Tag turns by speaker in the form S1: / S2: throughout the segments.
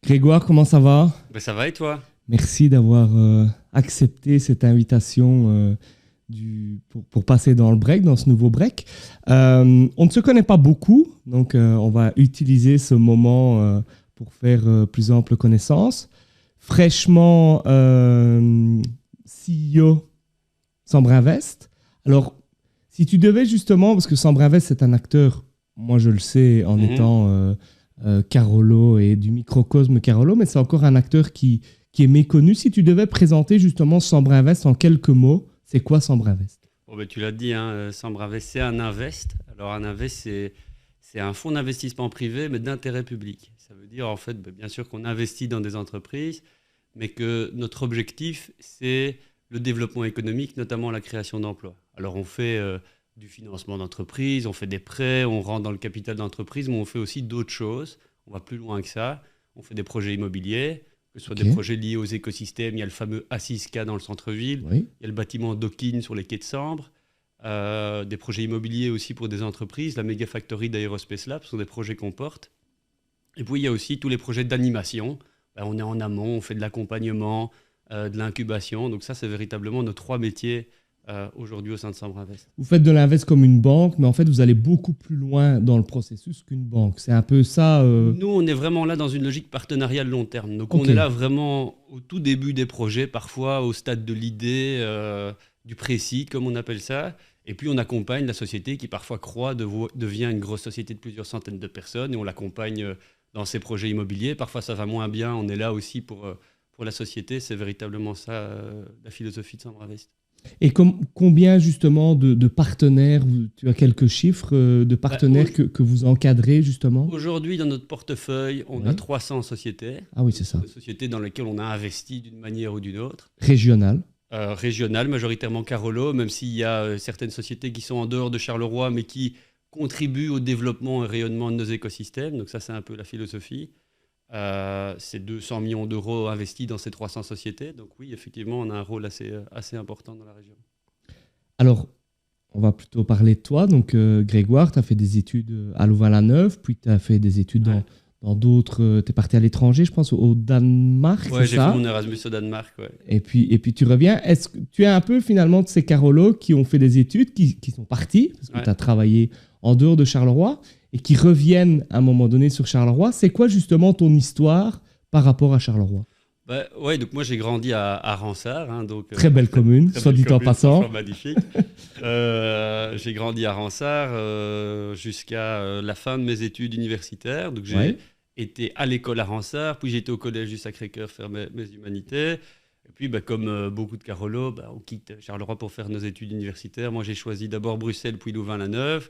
S1: Grégoire, comment ça va?
S2: Ça va et toi?
S1: Merci d'avoir accepté cette invitation pour passer dans le break, dans ce nouveau break. On ne se connaît pas beaucoup, donc on va utiliser ce moment pour faire plus ample connaissance. Fraîchement CEO Sambre-Invest. Alors, si tu devais justement, parce que Sambre-Invest c'est un acteur, moi je le sais en étant Carolo et du microcosme Carolo, mais c'est encore un acteur qui est méconnu. Si tu devais présenter justement Sambre-Invest en quelques mots, c'est quoi Sambre-Invest?
S2: Tu l'as dit, Sambre-Invest, c'est un invest. Alors un invest, c'est un fonds d'investissement privé, mais d'intérêt public. Ça veut dire, en fait, bien sûr qu'on investit dans des entreprises, mais que notre objectif, c'est le développement économique, notamment la création d'emplois. Alors on fait du financement d'entreprise, on fait des prêts, on rentre dans le capital d'entreprise, mais on fait aussi d'autres choses. On va plus loin que ça. On fait des projets immobiliers, que ce soit des projets liés aux écosystèmes. Il y a le fameux A6K dans le centre-ville.
S1: Oui.
S2: Il y a le bâtiment Docking sur les quais de Sambre. Des projets immobiliers aussi pour des entreprises. La Mega Factory d'Aerospace Lab, ce sont des projets qu'on porte. Et puis, il y a aussi tous les projets d'animation. On est en amont, on fait de l'accompagnement, de l'incubation. Donc ça, c'est véritablement nos trois métiers aujourd'hui au sein de Sambre-Invest.
S1: Vous faites de l'invest comme une banque, mais en fait, vous allez beaucoup plus loin dans le processus qu'une banque. C'est un peu ça.
S2: Nous, on est vraiment là dans une logique partenariale long terme. Donc, on est là vraiment au tout début des projets, parfois au stade de l'idée, du pré-seed, comme on appelle ça. Et puis, on accompagne la société qui, parfois, devient une grosse société de plusieurs centaines de personnes. Et on l'accompagne dans ses projets immobiliers. Parfois, ça va moins bien. On est là aussi pour la société. C'est véritablement ça, la philosophie de Sambre-Invest.
S1: Et combien justement de partenaires, tu as quelques chiffres de partenaires que vous encadrez justement?
S2: Aujourd'hui, dans notre portefeuille, on a 300 sociétés.
S1: Ah oui, c'est ça.
S2: Des sociétés dans lesquelles on a investi d'une manière ou d'une autre.
S1: Régional.
S2: Régional, majoritairement Carolo, même s'il y a certaines sociétés qui sont en dehors de Charleroi, mais qui contribuent au développement et rayonnement de nos écosystèmes. Donc ça, c'est un peu la philosophie. C'est 200 millions d'euros investis dans ces 300 sociétés. Donc oui, effectivement, on a un rôle assez important dans la région.
S1: Alors, on va plutôt parler de toi. Donc, Grégoire, tu as fait des études à Louvain-la-Neuve, puis tu as fait des études dans d'autres... tu es parti à l'étranger, je pense, au Danemark,
S2: ouais, j'ai fait mon Erasmus au Danemark, ouais.
S1: Et puis tu reviens. Est-ce que tu es un peu, finalement, de ces Carolos qui ont fait des études, qui sont partis, parce que tu as travaillé en dehors de Charleroi, et qui reviennent à un moment donné sur Charleroi. C'est quoi justement ton histoire par rapport à Charleroi?
S2: Donc moi j'ai grandi à Rensart.
S1: Très belle commune, soit dit en passant.
S2: Magnifique. J'ai grandi à Rensart jusqu'à la fin de mes études universitaires. Donc j'ai été à l'école à Rensart, puis j'ai été au collège du Sacré-Cœur faire mes humanités. Et puis comme beaucoup de Carolos, on quitte Charleroi pour faire nos études universitaires. Moi j'ai choisi d'abord Bruxelles, puis Louvain-la-Neuve.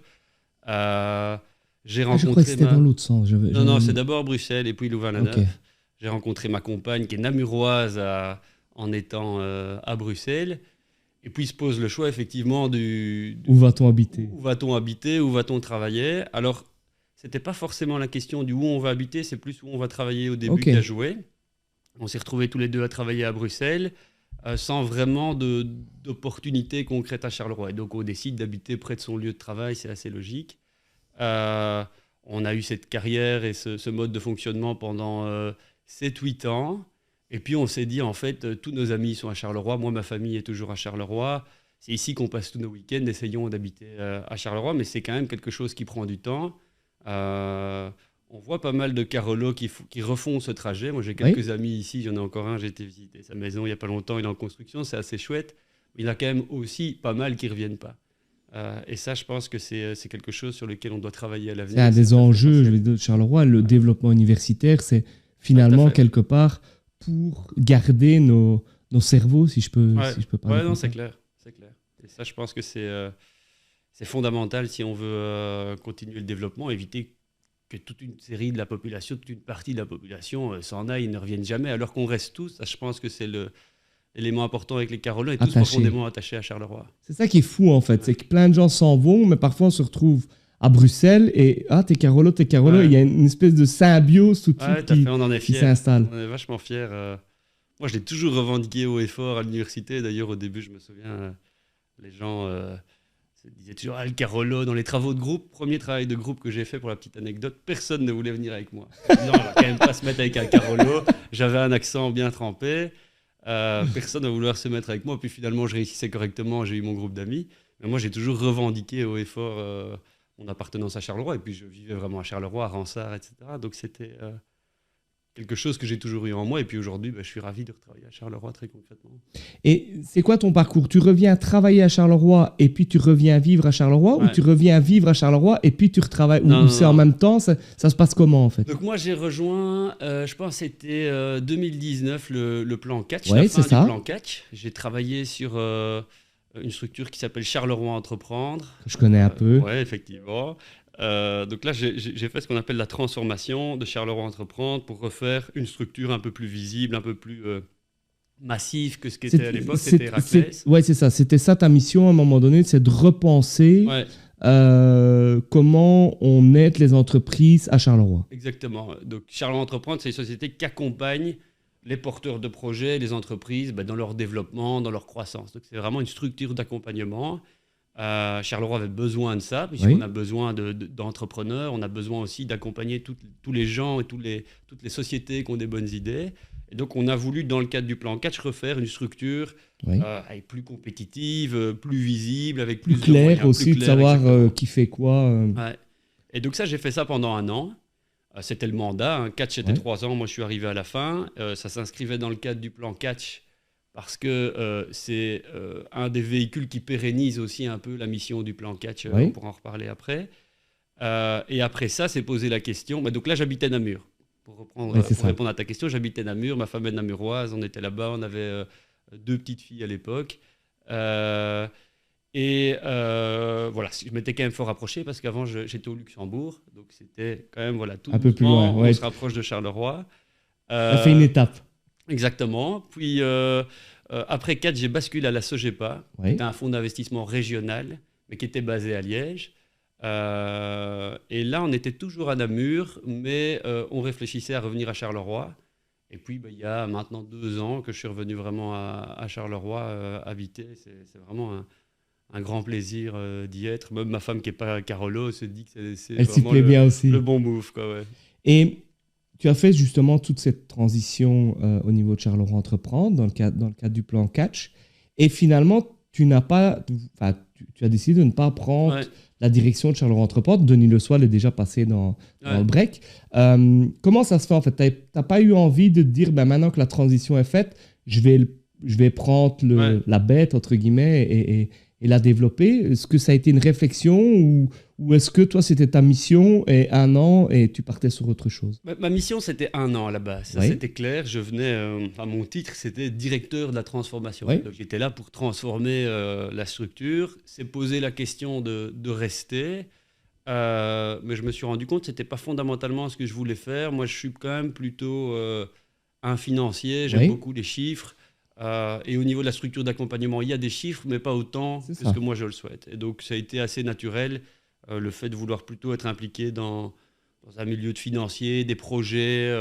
S1: Je crois que c'était dans l'autre sens.
S2: Non, c'est d'abord Bruxelles et puis Louvain-la-Neuve. J'ai rencontré ma compagne qui est namuroise en étant à Bruxelles. Et puis se pose le choix effectivement
S1: où va-t-on habiter?
S2: Où va-t-on habiter? Où va-t-on travailler? Alors, c'était pas forcément la question du où on va habiter, c'est plus où on va travailler au début qui a joué. On s'est retrouvés tous les deux à travailler à Bruxelles sans vraiment d'opportunités concrètes à Charleroi. Et donc on décide d'habiter près de son lieu de travail, c'est assez logique. On a eu cette carrière et ce mode de fonctionnement pendant 7-8 ans. Et puis on s'est dit, en fait, tous nos amis sont à Charleroi. Moi, ma famille est toujours à Charleroi. C'est ici qu'on passe tous nos week-ends. Essayons d'habiter à Charleroi, mais c'est quand même quelque chose qui prend du temps. On voit pas mal de Carolos qui refont ce trajet. Moi, j'ai quelques amis ici. J'en ai encore un. J'ai été visiter sa maison il n'y a pas longtemps. Il est en construction. C'est assez chouette. Il y en a quand même aussi pas mal qui ne reviennent pas. Et ça, je pense que c'est quelque chose sur lequel on doit travailler à l'avenir.
S1: C'est un des enjeux de Charleroi. Le développement universitaire, c'est finalement quelque part pour garder nos cerveaux, si je peux parler.
S2: Oui, non, c'est clair. Et ça, je pense que c'est fondamental si on veut continuer le développement, éviter que toute une série de la population, toute une partie de la population s'en aille et ne revienne jamais, alors qu'on reste tous. Ça, je pense que c'est l'élément important avec les Carolins et tous profondément attachés à Charleroi.
S1: C'est ça qui est fou en fait, c'est que plein de gens s'en vont, mais parfois on se retrouve à Bruxelles et t'es Carolo, il y a une espèce de symbiose tout de suite qui s'installe.
S2: On est vachement fiers. Moi je l'ai toujours revendiqué haut et fort à l'université, d'ailleurs au début je me souviens, les gens Je disais toujours, le Carolo, dans les travaux de groupe, premier travail de groupe que j'ai fait pour la petite anecdote, personne ne voulait venir avec moi. Non, on va quand même pas se mettre avec un Carolo. J'avais un accent bien trempé. Personne ne voulait se mettre avec moi. Puis finalement, je réussissais correctement. J'ai eu mon groupe d'amis. Mais moi, j'ai toujours revendiqué haut et fort mon appartenance à Charleroi. Et puis, je vivais vraiment à Charleroi, à Ransard, etc. Donc, c'était quelque chose que j'ai toujours eu en moi. Et puis aujourd'hui, je suis ravi de retravailler à Charleroi très concrètement.
S1: Et c'est quoi ton parcours? Tu reviens travailler à Charleroi et puis tu reviens vivre à Charleroi, ou tu reviens vivre à Charleroi et puis tu retravailles, ou c'est en même temps? Ça se passe comment en fait?
S2: Donc moi j'ai rejoint, je pense que c'était 2019 le plan catch,
S1: la fin du
S2: plan catch. J'ai travaillé sur une structure qui s'appelle Charleroi Entreprendre.
S1: Je connais un peu.
S2: Oui, effectivement. Donc là, j'ai fait ce qu'on appelle la transformation de Charleroi Entreprendre pour refaire une structure un peu plus visible, un peu plus massive que ce qu'était à l'époque. C'était Héraclès.
S1: Oui, c'est ça. C'était ça ta mission à un moment donné, c'est de repenser comment on aide les entreprises à Charleroi.
S2: Exactement. Donc Charleroi Entreprendre, c'est une société qui accompagne les porteurs de projets, les entreprises, dans leur développement, dans leur croissance. Donc c'est vraiment une structure d'accompagnement. Charleroi avait besoin de ça, puisqu'on a besoin d'entrepreneurs, on a besoin aussi d'accompagner tous les gens et toutes les sociétés qui ont des bonnes idées. Et donc on a voulu, dans le cadre du plan catch, refaire une structure plus compétitive, plus visible, avec plus
S1: clair,
S2: de moyens,
S1: aussi,
S2: plus clair,
S1: de savoir qui fait quoi.
S2: Et donc ça, j'ai fait ça pendant 1 an. C'était le mandat. Catch, c'était 3 ans. Moi, je suis arrivé à la fin. Ça s'inscrivait dans le cadre du plan catch parce que c'est un des véhicules qui pérennise aussi un peu la mission du plan catch. On pourra en reparler après. Et après ça, c'est poser la question. Donc là, j'habitais Namur. Pour répondre à ta question, j'habitais Namur. Ma femme est namuroise. On était là-bas. On avait 2 petites filles à l'époque. Voilà, je m'étais quand même fort rapproché parce qu'avant j'étais au Luxembourg, donc c'était quand même tout
S1: un peu plus loin.
S2: On se rapproche de Charleroi.
S1: Ça fait une étape.
S2: Exactement. Puis après 4, j'ai basculé à la Sogepa, qui était un fonds d'investissement régional, mais qui était basé à Liège. Et là, on était toujours à Namur, mais on réfléchissait à revenir à Charleroi. Et puis, il y a maintenant 2 ans que je suis revenu vraiment à Charleroi habiter. C'est vraiment un grand plaisir d'y être. Même ma femme qui n'est pas Carolo se dit que c'est vraiment le bon move.
S1: Et tu as fait justement toute cette transition au niveau de Charleroi Entreprendre dans le cadre du plan catch. Et finalement, tu as décidé de ne pas prendre la direction de Charleroi Entreprendre. Denis Le Soil est déjà passé dans le break. Comment ça se fait en fait? Tu n'as pas eu envie de te dire, maintenant que la transition est faite, je vais prendre la bête, entre guillemets, et la développer? Est-ce que ça a été une réflexion ou est-ce que toi, c'était ta mission et 1 an et tu partais sur autre chose?
S2: Ma mission, c'était 1 an à la base. Ça, c'était clair. Je venais, mon titre, c'était directeur de la transformation. Donc, j'étais là pour transformer la structure. C'est poser la question de rester. Mais je me suis rendu compte que ce n'était pas fondamentalement ce que je voulais faire. Moi, je suis quand même plutôt un financier. J'aime beaucoup les chiffres. Et au niveau de la structure d'accompagnement, il y a des chiffres, mais pas autant que ce que moi je le souhaite. Et donc, ça a été assez naturel, le fait de vouloir plutôt être impliqué dans un milieu de financier, des projets.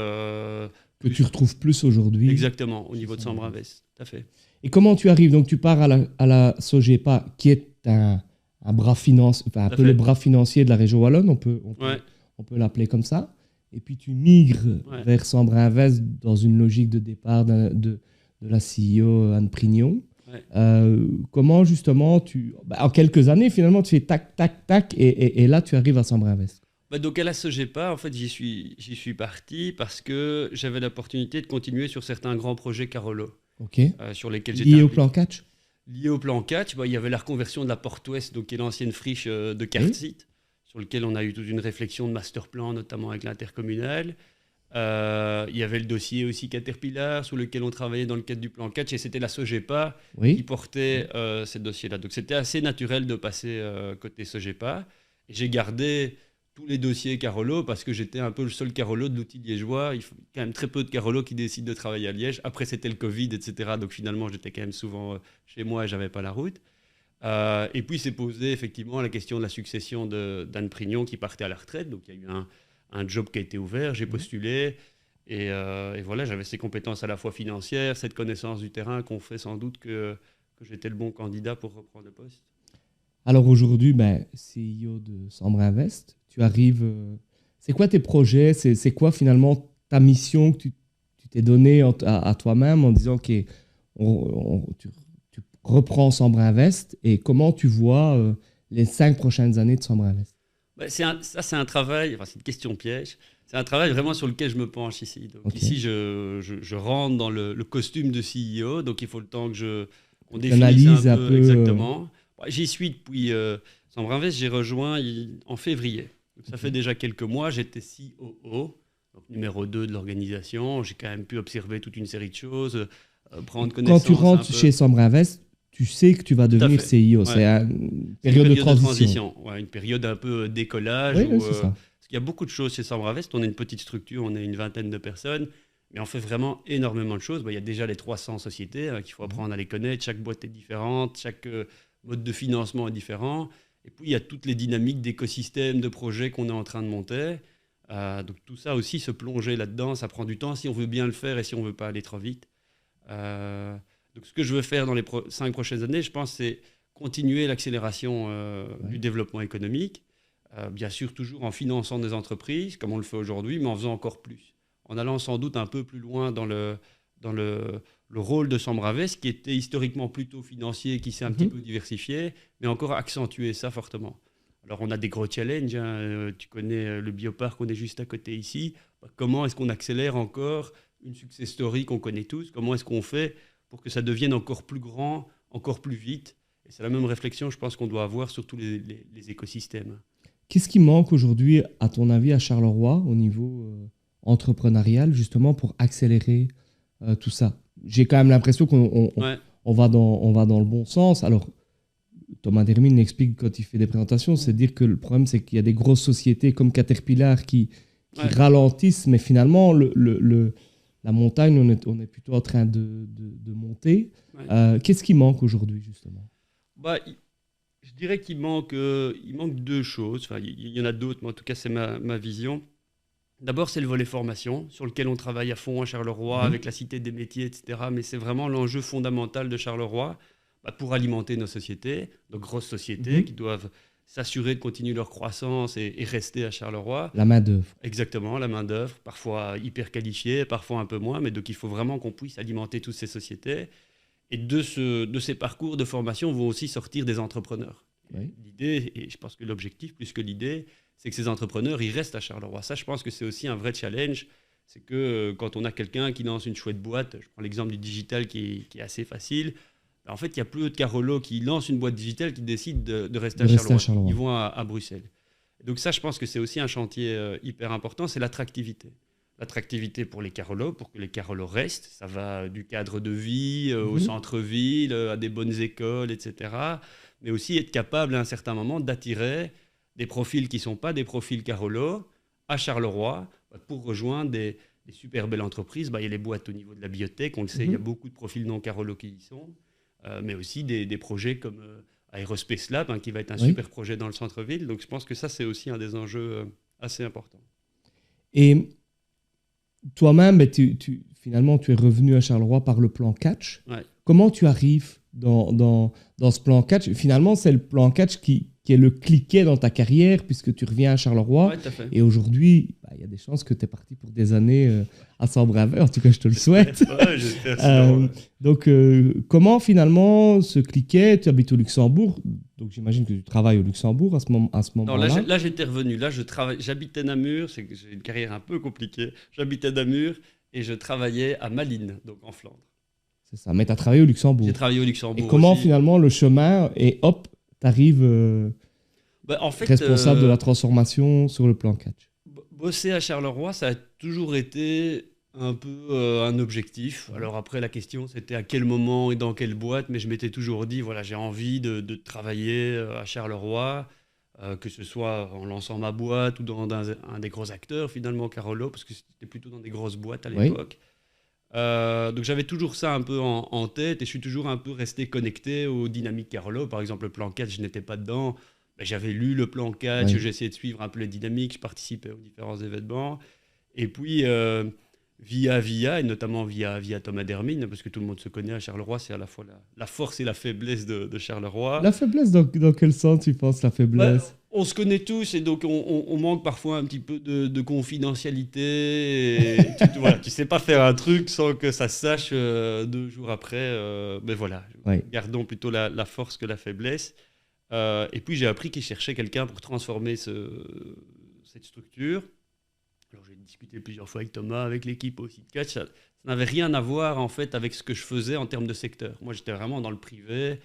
S1: Que tu retrouves plus aujourd'hui.
S2: Exactement, au niveau de Sambre Invest, tout à fait.
S1: Et comment tu arrives? Donc, tu pars à la Sogepa, qui est un bras financier, un peu le bras financier de la région Wallonne, on peut l'appeler comme ça. Et puis, tu migres vers Sambre Invest dans une logique de départ de la CEO Anne Prignon. Comment justement en quelques années finalement tu fais tac tac tac et là tu arrives à Sambre Invest?
S2: Donc à la Sogepa, en fait j'y suis parti parce que j'avais l'opportunité de continuer sur certains grands projets Carolo, sur lesquels j'étais
S1: liés au plan catch.
S2: Lié au plan catch, il y avait la reconversion de la Porte Ouest, donc qui est l'ancienne friche de Cartzit, sur lequel on a eu toute une réflexion de master plan, notamment avec l'intercommunal. Il y avait le dossier aussi Caterpillar sur lequel on travaillait dans le cadre du plan catch et c'était la Sogepa qui portait ces dossiers-là. Donc c'était assez naturel de passer côté Sogepa. Et j'ai gardé tous les dossiers Carolo parce que j'étais un peu le seul Carolo de l'outil liégeois. Il faut quand même très peu de Carolo qui décident de travailler à Liège. Après c'était le Covid, etc. Donc finalement j'étais quand même souvent chez moi et j'avais pas la route. Et puis s'est posé effectivement la question de la succession d'Anne Prignon qui partait à la retraite. Donc il y a eu un job qui a été ouvert, j'ai postulé et voilà, j'avais ces compétences à la fois financières, cette connaissance du terrain qu'on fait sans doute que j'étais le bon candidat pour reprendre le poste.
S1: Alors aujourd'hui, CEO de Sambre Invest, tu arrives. C'est quoi tes projets? C'est quoi finalement ta mission que tu t'es donnée à toi-même en disant OK, tu reprends Sambre Invest et comment tu vois les 5 prochaines années de Sambre Invest?
S2: C'est un travail, enfin, c'est une question piège. C'est un travail vraiment sur lequel je me penche ici. Donc ici, je rentre dans le costume de CEO, donc il faut le temps que qu'on définisse un peu exactement. J'y suis depuis Sambre Invest, j'ai rejoint en février. Donc ça fait déjà quelques mois, j'étais COO, donc numéro 2 de l'organisation. J'ai quand même pu observer toute une série de choses, prendre connaissance.
S1: Quand tu rentres chez Sambre Invest, tu sais que tu vas devenir CEO. Ouais. C'est une période de transition.
S2: Ouais, une période un peu décollage.
S1: Oui, c'est ça.
S2: Parce qu'il y a beaucoup de choses chez Sambre Invest. On est une petite structure, on est une vingtaine de personnes, mais on fait vraiment énormément de choses. Il y a déjà les 300 sociétés qu'il faut apprendre à les connaître. Chaque boîte est différente, chaque mode de financement est différent. Et puis, il y a toutes les dynamiques d'écosystèmes, de projets qu'on est en train de monter. Donc tout ça aussi, se plonger là-dedans, ça prend du temps si on veut bien le faire et si on ne veut pas aller trop vite. Donc ce que je veux faire dans les 5 prochaines années, je pense, c'est continuer l'accélération du développement économique. Bien sûr, toujours en finançant des entreprises, comme on le fait aujourd'hui, mais en faisant encore plus. En allant sans doute un peu plus loin dans le rôle de Sambre Invest, qui était historiquement plutôt financier, qui s'est un petit peu diversifié, mais encore accentuer ça fortement. Alors, on a des gros challenges. Tu connais le bioparc, on est juste à côté ici. Comment est-ce qu'on accélère encore une success story qu'on connaît tous? Comment est-ce qu'on fait pour que ça devienne encore plus grand, encore plus vite? Et c'est la même réflexion, je pense, qu'on doit avoir sur tous les écosystèmes.
S1: Qu'est-ce qui manque aujourd'hui, à ton avis, à Charleroi, au niveau entrepreneurial, justement, pour accélérer tout ça? J'ai quand même l'impression qu'on va dans le bon sens. Alors, Thomas Dermine explique quand il fait des présentations, c'est dire que le problème, c'est qu'il y a des grosses sociétés comme Caterpillar qui ralentissent, mais finalement, la montagne, on est plutôt en train de monter. Qu'est-ce qui manque aujourd'hui, justement?
S2: Je dirais qu'il manque 2 choses. Enfin, il y en a d'autres, mais en tout cas, c'est ma vision. D'abord, c'est le volet formation, sur lequel on travaille à fond à Charleroi, avec la Cité des métiers, etc. Mais c'est vraiment l'enjeu fondamental de Charleroi pour alimenter nos sociétés, nos grosses sociétés qui doivent s'assurer de continuer leur croissance et rester à Charleroi.
S1: La main-d'œuvre.
S2: Exactement, la main-d'œuvre, parfois hyper qualifiée, parfois un peu moins, mais donc il faut vraiment qu'on puisse alimenter toutes ces sociétés. Et de ces parcours de formation vont aussi sortir des entrepreneurs. L'idée, et je pense que l'objectif, plus que l'idée, c'est que ces entrepreneurs, ils restent à Charleroi. Ça, je pense que c'est aussi un vrai challenge. C'est que quand on a quelqu'un qui lance une chouette boîte, je prends l'exemple du digital qui est assez facile, en fait, il y a plus de Carolo qui lance une boîte digitale qui décide de rester à Charleroi. Ils vont à Bruxelles. Donc ça, je pense que c'est aussi un chantier hyper important, c'est l'attractivité. L'attractivité pour les Carolos, pour que les Carolos restent. Ça va du cadre de vie au centre-ville, à des bonnes écoles, etc. Mais aussi être capable à un certain moment d'attirer des profils qui ne sont pas des profils Carolos à Charleroi pour rejoindre des super belles entreprises. Il y a les boîtes au niveau de la biotech, on le sait, il y a beaucoup de profils non Carolos qui y sont. Mais aussi des projets comme Aerospace Lab, qui va être un super projet dans le centre-ville. Donc je pense que ça, c'est aussi un des enjeux assez importants.
S1: Et toi-même, finalement, tu es revenu à Charleroi par le plan Catch. Comment tu arrives dans ce plan Catch? Finalement, c'est le plan Catch qui est le cliquet dans ta carrière, puisque tu reviens à Charleroi. Et aujourd'hui, il y a des chances que tu es parti pour des années à Sambre Invest. En tout cas, je te le souhaite. Donc, comment finalement ce cliquet? Tu habites au Luxembourg, donc j'imagine que tu travailles au Luxembourg à ce moment-là.
S2: Non, là j'étais revenu. Là, j'habitais Namur. J'ai une carrière un peu compliquée. J'habitais Namur et je travaillais à Malines, donc en Flandre.
S1: C'est ça. Mais tu as travaillé au Luxembourg.
S2: J'ai travaillé au Luxembourg.
S1: Et comment finalement le chemin et hop, tu arrives responsable de la transformation sur le plan Catch?
S2: Bosser à Charleroi, ça a toujours été un peu un objectif. Alors après, la question, c'était à quel moment et dans quelle boîte, mais je m'étais toujours dit, voilà, j'ai envie de travailler à Charleroi, que ce soit en lançant ma boîte ou dans un des gros acteurs, finalement, Carolo, parce que c'était plutôt dans des grosses boîtes à l'époque. Donc j'avais toujours ça un peu en tête et je suis toujours un peu resté connecté aux dynamiques Carolo. Par exemple, le plan 4, je n'étais pas dedans. J'avais lu le plan 4, j'essayais de suivre un peu les dynamiques, je participais aux différents événements. Et puis, via, et notamment via Thomas Dermine, parce que tout le monde se connaît à Charleroi, c'est à la fois la force et la faiblesse de Charleroi.
S1: La faiblesse, dans quel sens tu penses la faiblesse?
S2: On se connaît tous et donc on manque parfois un petit peu de confidentialité. Et voilà, tu sais pas faire un truc sans que ça se sache 2 jours après. Mais voilà, gardons plutôt la force que la faiblesse. Et puis j'ai appris qu'il cherchait quelqu'un pour transformer cette structure. Alors j'ai discuté plusieurs fois avec Thomas, avec l'équipe aussi de catch. Ça n'avait rien à voir en fait avec ce que je faisais en termes de secteur. Moi j'étais vraiment dans le privé.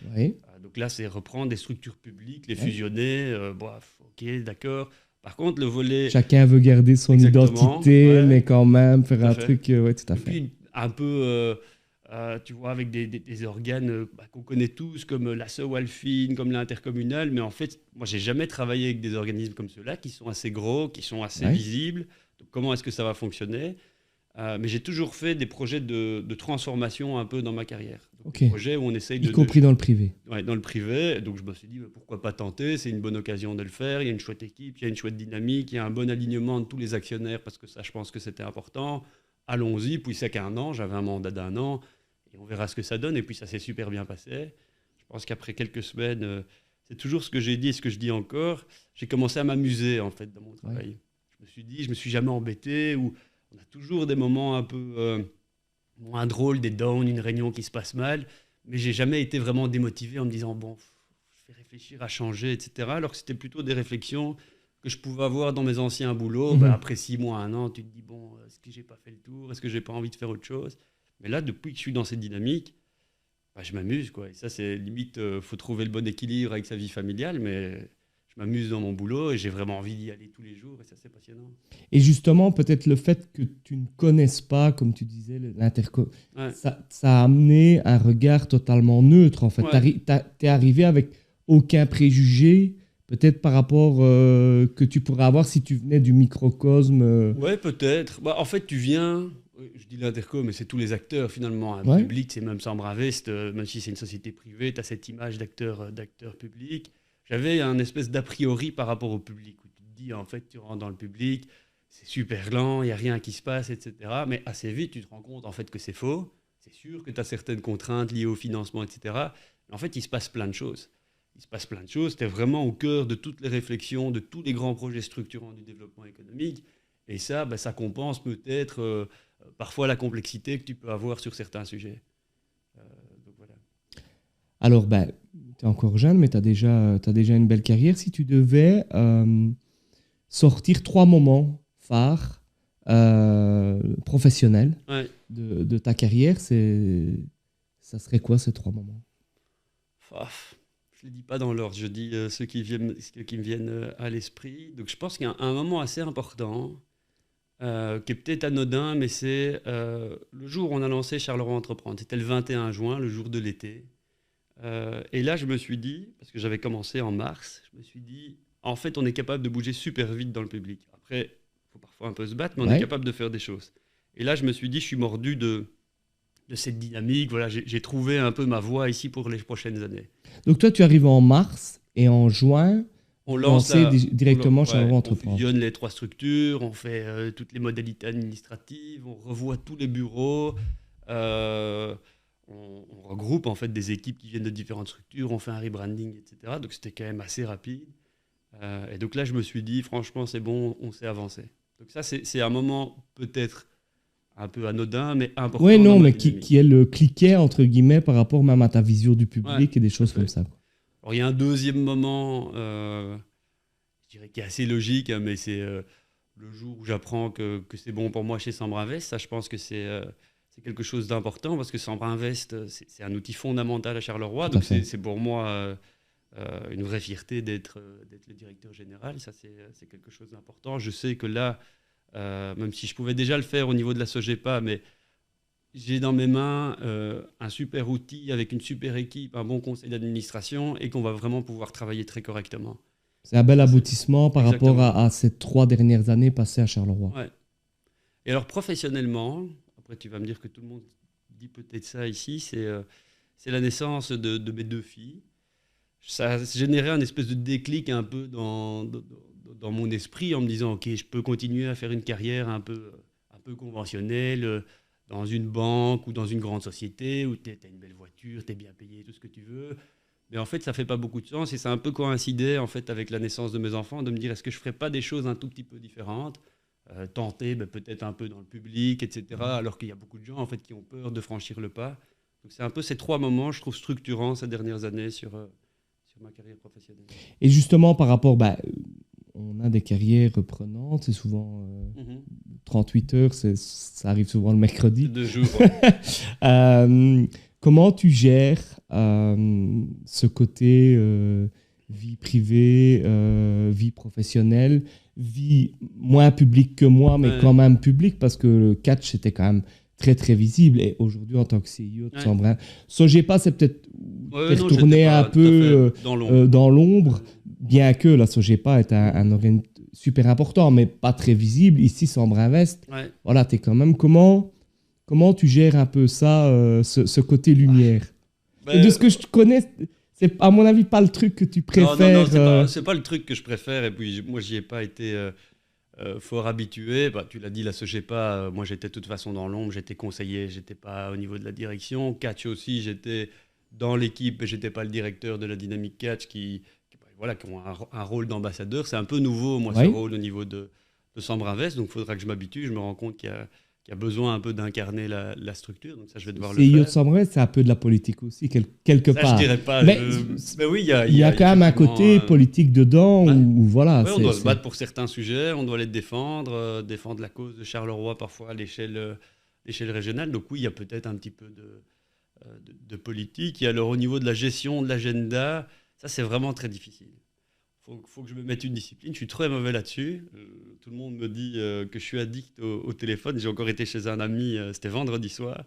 S2: Donc là c'est reprendre des structures publiques, les fusionner. Bref, ok, d'accord. Par contre le volet...
S1: Chacun veut garder son identité, mais quand même faire un truc... oui, tout à fait.
S2: Et puis un peu... tu vois, avec des organes qu'on connaît tous, comme l'ASSO Walfin, comme l'intercommunal. Mais en fait, moi, j'ai jamais travaillé avec des organismes comme ceux-là, qui sont assez gros, qui sont assez visibles. Donc, comment est-ce que ça va fonctionner? Mais j'ai toujours fait des projets de transformation un peu dans ma carrière. Donc, des projets où on essaye
S1: y compris dans le privé.
S2: Ouais, dans le privé. Donc, je me suis dit, pourquoi pas tenter? C'est une bonne occasion de le faire. Il y a une chouette équipe, il y a une chouette dynamique, il y a un bon alignement de tous les actionnaires, parce que ça, je pense que c'était important. Allons-y. Puis, c'est qu'un an, j'avais un mandat d'1 an. Et on verra ce que ça donne. Et puis, ça s'est super bien passé. Je pense qu'après quelques semaines, c'est toujours ce que j'ai dit et ce que je dis encore. J'ai commencé à m'amuser, en fait, dans mon travail. Je me suis dit, je me suis jamais embêté. Ou on a toujours des moments un peu moins drôles, des downs, une réunion qui se passe mal. Mais j'ai jamais été vraiment démotivé en me disant, bon, je vais réfléchir à changer, etc. Alors que c'était plutôt des réflexions que je pouvais avoir dans mes anciens boulots. Après 6 mois, 1 an, tu te dis, bon, est-ce que j'ai pas fait le tour? Est-ce que j'ai pas envie de faire autre chose? Mais là, depuis que je suis dans cette dynamique, je m'amuse, quoi. Et ça, c'est limite, faut trouver le bon équilibre avec sa vie familiale, mais je m'amuse dans mon boulot et j'ai vraiment envie d'y aller tous les jours et ça, c'est passionnant.
S1: Et justement, peut-être le fait que tu ne connaisses pas, comme tu disais, l'interco, ça a amené un regard totalement neutre, en fait. T'es arrivé avec aucun préjugé, peut-être par rapport que tu pourrais avoir si tu venais du microcosme.
S2: Ouais, peut-être. En fait, tu viens... Je dis l'interco, mais c'est tous les acteurs finalement. Un public, c'est même Sambre-Invest, même si c'est une société privée, tu as cette image d'acteur public. J'avais un espèce d'a priori par rapport au public, où tu te dis, en fait, tu rentres dans le public, c'est super lent, il n'y a rien qui se passe, etc. Mais assez vite, tu te rends compte en fait que c'est faux. C'est sûr que tu as certaines contraintes liées au financement, etc. Mais en fait, il se passe plein de choses. Tu es vraiment au cœur de toutes les réflexions, de tous les grands projets structurants du développement économique. Et ça, ça compense peut-être... parfois la complexité que tu peux avoir sur certains sujets. Donc voilà.
S1: Alors, tu es encore jeune, mais tu as déjà une belle carrière. Si tu devais sortir 3 moments phares professionnels de ta carrière, ça serait quoi ces 3 moments?
S2: Je ne les dis pas dans l'ordre, je dis ceux qui me viennent à l'esprit. Donc je pense qu'il y a un moment assez important qui est peut-être anodin, mais c'est le jour où on a lancé Charleroi Entreprendre. C'était le 21 juin, le jour de l'été. Et là, je me suis dit, parce que j'avais commencé en mars, je me suis dit, en fait, on est capable de bouger super vite dans le public. Après, il faut parfois un peu se battre, mais on est capable de faire des choses. Et là, je me suis dit, je suis mordu de cette dynamique. Voilà, j'ai trouvé un peu ma voie ici pour les prochaines années.
S1: Donc toi, tu arrives en mars et en juin...
S2: On lance
S1: directement Charleroi Entreprendre.
S2: On fusionne les 3 structures, on fait toutes les modalités administratives, on revoit tous les bureaux, on regroupe en fait des équipes qui viennent de différentes structures, on fait un rebranding, etc. Donc c'était quand même assez rapide. Et donc là, je me suis dit, franchement, c'est bon, on s'est avancé. Donc ça, c'est un moment peut-être un peu anodin, mais important.
S1: Oui, non, mais qui est le cliquet, entre guillemets, par rapport même à ta vision du public et des choses comme ça.
S2: Alors, il y a un deuxième moment, je dirais qui est assez logique, hein, mais c'est le jour où j'apprends que c'est bon pour moi chez Sambre-Invest. Ça, je pense que c'est quelque chose d'important parce que Sambre-Invest, c'est un outil fondamental à Charleroi. Donc, c'est pour moi une vraie fierté d'être le directeur général. Ça, c'est quelque chose d'important. Je sais que là, même si je pouvais déjà le faire au niveau de la SOGEPA, mais... j'ai dans mes mains un super outil avec une super équipe, un bon conseil d'administration et qu'on va vraiment pouvoir travailler très correctement.
S1: C'est un bel aboutissement par rapport à ces 3 dernières années passées à Charleroi.
S2: Ouais. Et alors professionnellement, après tu vas me dire que tout le monde dit peut-être ça ici, c'est la naissance de mes 2 filles. Ça a généré un espèce de déclic un peu dans mon esprit en me disant ok, je peux continuer à faire une carrière un peu peu conventionnel, dans une banque ou dans une grande société où tu as une belle voiture, tu es bien payé, tout ce que tu veux. Mais en fait, ça ne fait pas beaucoup de sens et ça a un peu coïncidé en fait, avec la naissance de mes enfants, de me dire est-ce que je ne ferais pas des choses un tout petit peu différentes, tenter peut-être un peu dans le public, etc. Alors qu'il y a beaucoup de gens en fait, qui ont peur de franchir le pas. Donc c'est un peu ces 3 moments, je trouve, structurants ces dernières années sur ma carrière professionnelle.
S1: Et justement, par rapport, on a des carrières prenantes, c'est souvent 38 heures, ça arrive souvent le mercredi.
S2: 2 jours. Ouais.
S1: Comment tu gères ce côté vie privée, vie professionnelle, vie moins publique que moi, mais quand même publique, parce que le catch, c'était quand même très, très visible. Et aujourd'hui, en tant que CEO de Sambrin, Sogepa, c'est peut-être retourné un peu dans l'ombre, bien que la Sogepa est un organe super important, mais pas très visible. Ici, Sambrin Invest, voilà, tu es quand même... Comment tu gères un peu ça, ce côté lumière? Et de ce que je te connais, c'est à mon avis pas le truc que tu préfères.
S2: Non, c'est pas le truc que je préfère. Et puis moi, j'y ai pas été fort habitué. Tu l'as dit, la Sogepa, moi j'étais de toute façon dans l'ombre, j'étais conseiller, j'étais pas au niveau de la direction. Catch aussi, j'étais dans l'équipe, et j'étais pas le directeur de la dynamique Catch qui ont un rôle d'ambassadeur. C'est un peu nouveau, moi, ce rôle au niveau de Sambrin Invest. Donc il faudra que je m'habitue. Je me rends compte qu'il y a besoin un peu d'incarner la structure. Donc ça, je vais devoir le faire.
S1: CEO de Sambrin Invest, c'est un peu de la politique aussi, quelque part.
S2: Je dirais pas. Mais oui,
S1: il y a quand même un côté politique dedans où voilà.
S2: On doit se battre pour certains sujets, on doit les défendre, défendre la cause de Charleroi parfois à l'échelle régionale. Donc oui, il y a peut-être un petit peu de politique. Et alors au niveau de la gestion de l'agenda, ça c'est vraiment très difficile. Faut que je me mette une discipline. Je suis très mauvais là-dessus. Tout le monde me dit que je suis addict au téléphone. J'ai encore été chez un ami, c'était vendredi soir.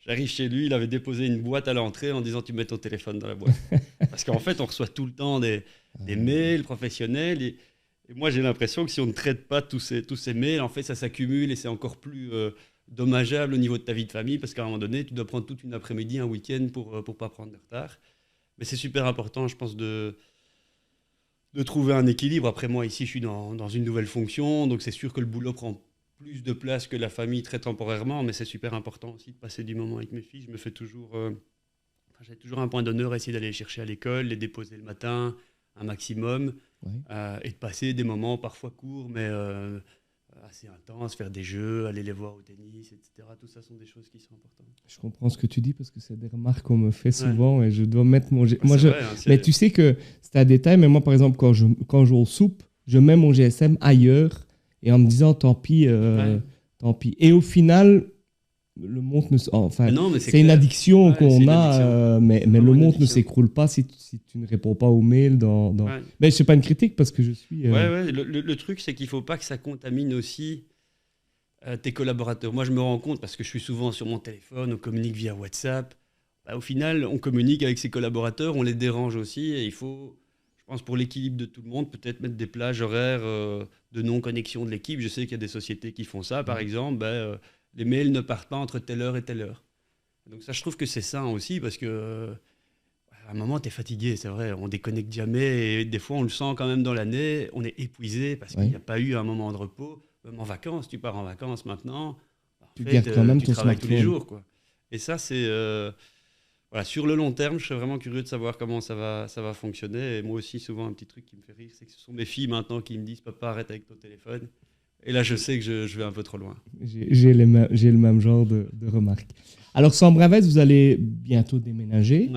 S2: J'arrive chez lui, il avait déposé une boîte à l'entrée en disant tu mets ton téléphone dans la boîte. Parce qu'en fait, on reçoit tout le temps des mails professionnels. Et moi, j'ai l'impression que si on ne traite pas tous ces mails, en fait, ça s'accumule et c'est encore plus dommageable au niveau de ta vie de famille. Parce qu'à un moment donné, tu dois prendre toute une après-midi, un week-end pour ne pas prendre de retard. Mais c'est super important, je pense, de trouver un équilibre. Après, moi, ici, je suis dans une nouvelle fonction. Donc, c'est sûr que le boulot prend plus de place que la famille très temporairement. Mais c'est super important aussi de passer du moment avec mes filles. Je me fais toujours... j'ai toujours un point d'honneur à essayer d'aller les chercher à l'école, les déposer le matin, un maximum. Et de passer des moments parfois courts, mais assez intenses, faire des jeux, aller les voir au tennis, etc. Tout ça sont des choses qui sont importantes.
S1: Je comprends ce que tu dis parce que c'est des remarques qu'on me fait souvent et je dois mettre mon... Mais tu sais que c'est un détail, mais moi, par exemple, quand je joue au soupe, je mets mon GSM ailleurs et en me disant tant pis. Et au final... Le monde c'est une addiction qu'on a, mais le monde ne s'écroule pas si tu ne réponds pas aux mails. Mais c'est pas une critique parce que je suis.
S2: Le truc, c'est qu'il ne faut pas que ça contamine aussi tes collaborateurs. Moi, je me rends compte parce que je suis souvent sur mon téléphone, on communique via WhatsApp. Au final, on communique avec ses collaborateurs, on les dérange aussi. Et il faut, je pense, pour l'équilibre de tout le monde, peut-être mettre des plages horaires de non-connexion de l'équipe. Je sais qu'il y a des sociétés qui font ça, par exemple. Les mails ne partent pas entre telle heure et telle heure. Donc ça, je trouve que c'est sain aussi parce que à un moment, tu es fatigué, c'est vrai, on déconnecte jamais et des fois, on le sent quand même dans l'année, on est épuisé parce qu'il n'y a pas eu un moment de repos. Même en vacances, tu pars en vacances maintenant,
S1: tu gardes quand même
S2: tu
S1: ton
S2: travailles
S1: smartphone.
S2: tous les jours, quoi. Et ça, c'est... sur le long terme, je suis vraiment curieux de savoir comment ça va fonctionner. Et moi aussi, souvent, un petit truc qui me fait rire, c'est que ce sont mes filles maintenant qui me disent « Papa, arrête avec ton téléphone ». Et là, je sais que je vais un peu trop loin.
S1: J'ai le même genre de remarques. Alors, Sambrin Invest, vous allez bientôt déménager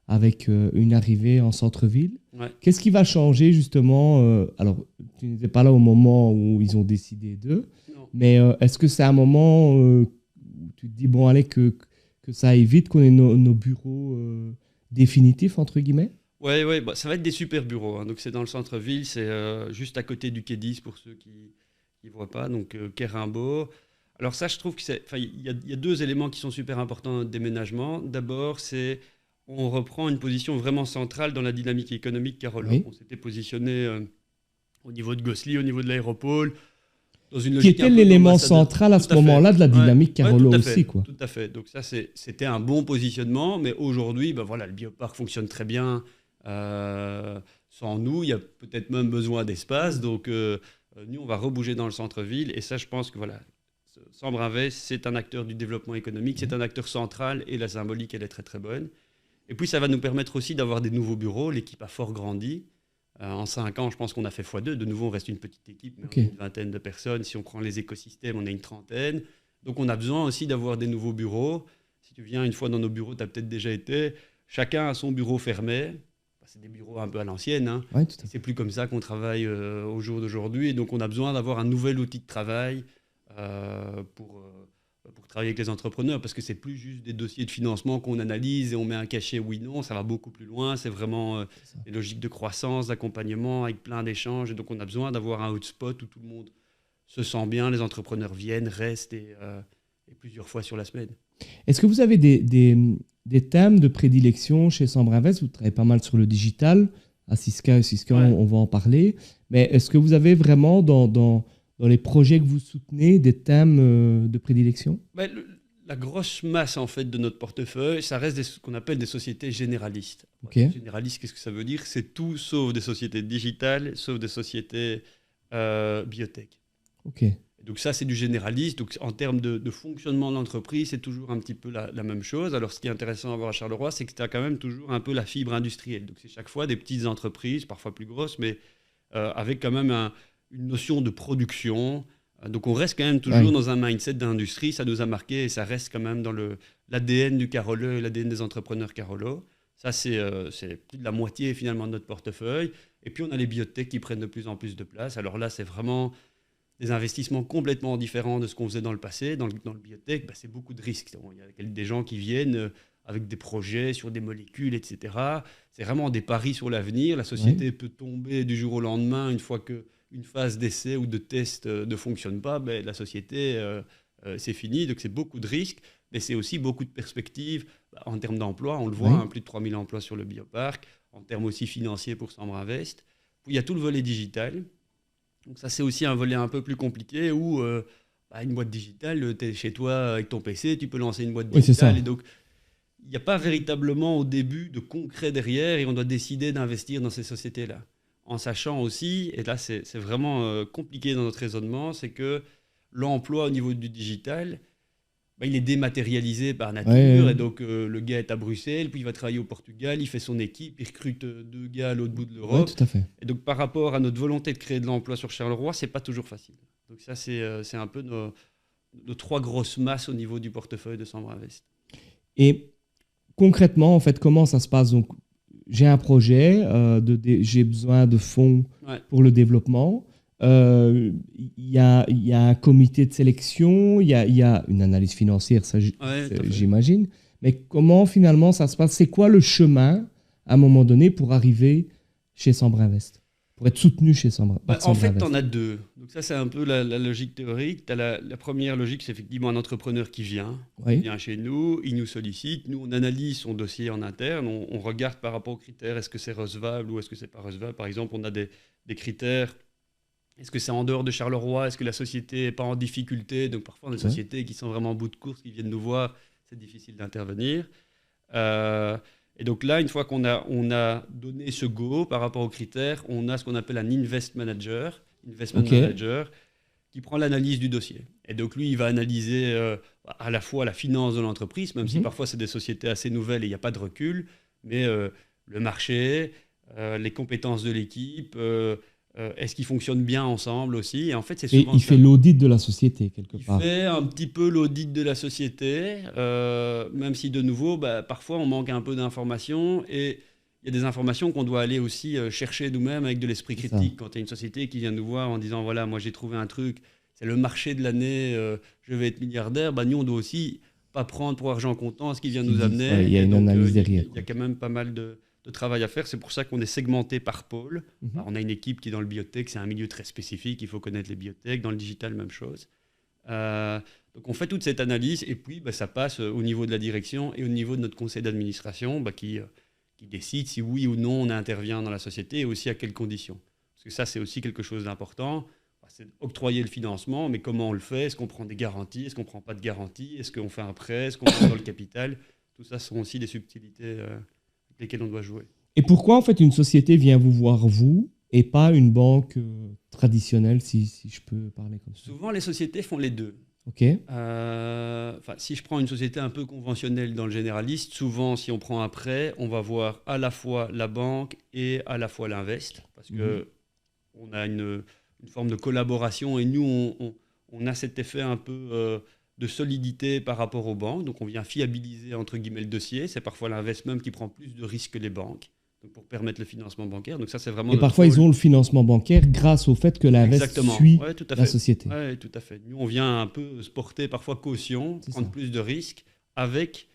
S1: avec une arrivée en centre-ville. Qu'est-ce qui va changer, justement alors, tu n'étais pas là au moment où ils ont décidé d'eux, mais est-ce que c'est un moment où tu te dis, bon, allez, que ça aille vite, qu'on ait nos bureaux définitifs, entre guillemets?
S2: Oui, ça va être des super bureaux. Hein. Donc, c'est dans le centre-ville, c'est juste à côté du quai 10 pour ceux qui ne voient pas, donc quai Rimbaud. Alors ça, je trouve que il y a 2 éléments qui sont super importants dans notre déménagement. D'abord, on reprend une position vraiment centrale dans la dynamique économique Carolo. On s'était positionné au niveau de Gosselies, au niveau de l'aéropole, dans une logique
S1: qui était l'élément central à ce moment-là de la dynamique Carolo aussi. Quoi.
S2: Tout à fait. Donc ça, c'était un bon positionnement, mais aujourd'hui, le bioparc fonctionne très bien. Sans nous, il y a peut-être même besoin d'espace. Donc, nous, on va rebouger dans le centre-ville. Et ça, je pense que Sambre Invest, c'est un acteur du développement économique, c'est un acteur central et la symbolique, elle est très très bonne. Et puis ça va nous permettre aussi d'avoir des nouveaux bureaux. L'équipe a fort grandi. En 5 ans, je pense qu'on a fait x2. De nouveau, on reste une petite équipe, mais on a une vingtaine de personnes. Si on prend les écosystèmes, on a une trentaine. Donc on a besoin aussi d'avoir des nouveaux bureaux. Si tu viens une fois dans nos bureaux, tu as peut-être déjà été. Chacun a son bureau fermé. C'est des bureaux un peu à l'ancienne. Hein.
S1: Ouais,
S2: c'est plus comme ça qu'on travaille au jour d'aujourd'hui. Et donc on a besoin d'avoir un nouvel outil de travail pour travailler avec les entrepreneurs, parce que c'est plus juste des dossiers de financement qu'on analyse et on met un cachet oui, non, ça va beaucoup plus loin, c'est vraiment des logiques de croissance, d'accompagnement avec plein d'échanges, et donc on a besoin d'avoir un hotspot où tout le monde se sent bien, les entrepreneurs viennent, restent et plusieurs fois sur la semaine.
S1: Est-ce que vous avez des thèmes de prédilection chez Sambre Invest? Vous travaillez pas mal sur le digital, à Syska, on va en parler, mais est-ce que vous avez vraiment dans les projets que vous soutenez, des thèmes de prédilection?
S2: La grosse masse en fait de notre portefeuille, ça reste ce qu'on appelle des sociétés généralistes. Généralistes, qu'est-ce que ça veut dire? C'est tout sauf des sociétés digitales, sauf des sociétés biotech. Donc ça, c'est du généraliste. Donc en termes de fonctionnement de l'entreprise, c'est toujours un petit peu la même chose. Alors ce qui est intéressant à voir à Charleroi, c'est que tu as quand même toujours un peu la fibre industrielle. Donc c'est chaque fois des petites entreprises, parfois plus grosses, mais avec quand même une notion de production. Donc on reste quand même toujours dans un mindset d'industrie, ça nous a marqué et ça reste quand même dans l'ADN du Carolo et l'ADN des entrepreneurs Carolo. Ça, c'est plus de la moitié finalement de notre portefeuille. Et puis on a les biotech qui prennent de plus en plus de place. Alors là, c'est vraiment des investissements complètement différents de ce qu'on faisait dans le passé. Dans le biotech, c'est beaucoup de risques. Il y a des gens qui viennent avec des projets sur des molécules, etc. C'est vraiment des paris sur l'avenir. La société peut tomber du jour au lendemain une fois qu'une phase d'essai ou de test ne fonctionne pas. La société, c'est fini. Donc c'est beaucoup de risques, mais c'est aussi beaucoup de perspectives en termes d'emploi. On le voit, plus de 3000 emplois sur le bioparc, en termes aussi financiers pour Sambre Invest. Puis il y a tout le volet digital. Donc ça, c'est aussi un volet un peu plus compliqué où une boîte digitale, tu es chez toi avec ton PC, tu peux lancer une boîte digitale. Et donc, il n'y a pas véritablement au début de concret derrière et on doit décider d'investir dans ces sociétés-là. En sachant aussi, et là c'est vraiment compliqué dans notre raisonnement, c'est que l'emploi au niveau du digital, il est dématérialisé par nature. Et donc le gars est à Bruxelles, puis il va travailler au Portugal, il fait son équipe, il recrute 2 gars à l'autre bout de l'Europe.
S1: Tout à fait.
S2: Et donc par rapport à notre volonté de créer de l'emploi sur Charleroi, c'est pas toujours facile. Donc ça c'est un peu nos 3 grosses masses au niveau du portefeuille de Sambre Invest.
S1: Et concrètement, en fait, comment ça se passe? Donc, j'ai un projet, j'ai besoin de fonds pour le développement. Il y a un comité de sélection, il y a une analyse financière, ça j'imagine. Mais comment finalement ça se passe? C'est quoi le chemin à un moment donné pour arriver chez Sambre Invest, pour être soutenu chez Sambre Invest?
S2: En fait, tu en as 2. Donc ça, c'est un peu la logique théorique. La première logique, c'est effectivement un entrepreneur qui vient chez nous, il nous sollicite, nous on analyse son dossier en interne, on regarde par rapport aux critères, est-ce que c'est recevable ou est-ce que c'est pas recevable. Par exemple, on a des critères. Est-ce que c'est en dehors de Charleroi? Est-ce que la société n'est pas en difficulté? Donc parfois, on a des sociétés qui sont vraiment en bout de course, qui viennent nous voir, c'est difficile d'intervenir. Et donc là, une fois qu'on a donné ce go par rapport aux critères, on a ce qu'on appelle un investment manager qui prend l'analyse du dossier. Et donc lui, il va analyser à la fois la finance de l'entreprise, même si parfois c'est des sociétés assez nouvelles et il n'y a pas de recul, mais le marché, les compétences de l'équipe, est-ce qu'ils fonctionnent bien ensemble aussi? Et en fait, c'est souvent
S1: il fait l'audit de la société, quelque part.
S2: Il fait un petit peu l'audit de la société, même si, de nouveau, parfois, on manque un peu d'informations. Et il y a des informations qu'on doit aller aussi chercher nous-mêmes avec de l'esprit critique. Quand il y a une société qui vient nous voir en disant, voilà, moi, j'ai trouvé un truc, c'est le marché de l'année, je vais être milliardaire. Nous, on doit aussi pas prendre pour argent comptant ce qui vient nous amener.
S1: Il y a une analyse derrière.
S2: Il y a quand même pas mal de travail à faire. C'est pour ça qu'on est segmenté par pôle. On a une équipe qui est dans le biotech, c'est un milieu très spécifique, il faut connaître les biotech. Dans le digital, même chose. Donc on fait toute cette analyse et puis ça passe au niveau de la direction et au niveau de notre conseil d'administration qui décide si oui ou non on intervient dans la société et aussi à quelles conditions. Parce que ça, c'est aussi quelque chose d'important. C'est octroyer le financement, mais comment on le fait? Est-ce qu'on prend des garanties? Est-ce qu'on ne prend pas de garanties? Est-ce qu'on fait un prêt? Est-ce qu'on prend dans le capital? Tout ça sont aussi des subtilités lesquelles on doit jouer.
S1: Et pourquoi en fait une société vient vous voir vous et pas une banque traditionnelle, si je peux parler comme ça?
S2: Souvent les sociétés font les deux.
S1: Ok.
S2: Si je prends une société un peu conventionnelle dans le généraliste, souvent, si on prend un prêt, on va voir à la fois la banque et à la fois l'invest, parce que on a une forme de collaboration et nous, on a cet effet un peu de solidité par rapport aux banques. Donc, on vient fiabiliser, entre guillemets, le dossier. C'est parfois l'invest même qui prend plus de risques que les banques, donc pour permettre le financement bancaire. Donc ça, c'est vraiment
S1: et parfois,
S2: rôle.
S1: Ils ont le financement bancaire grâce au fait que l'invest suit la société.
S2: Oui, tout à fait. Nous, on vient un peu se porter parfois caution, prendre plus de risques avec...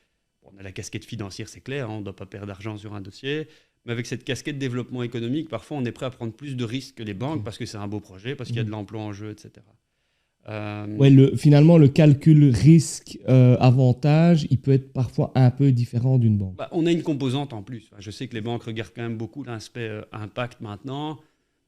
S2: On a la casquette financière, c'est clair, on ne doit pas perdre d'argent sur un dossier. Mais avec cette casquette développement économique, parfois, on est prêt à prendre plus de risques que les banques parce que c'est un beau projet, parce qu'il y a de l'emploi en jeu, etc.
S1: Finalement, le calcul risque-avantage, il peut être parfois un peu différent d'une banque.
S2: On a une composante en plus. Je sais que les banques regardent quand même beaucoup l'aspect impact maintenant,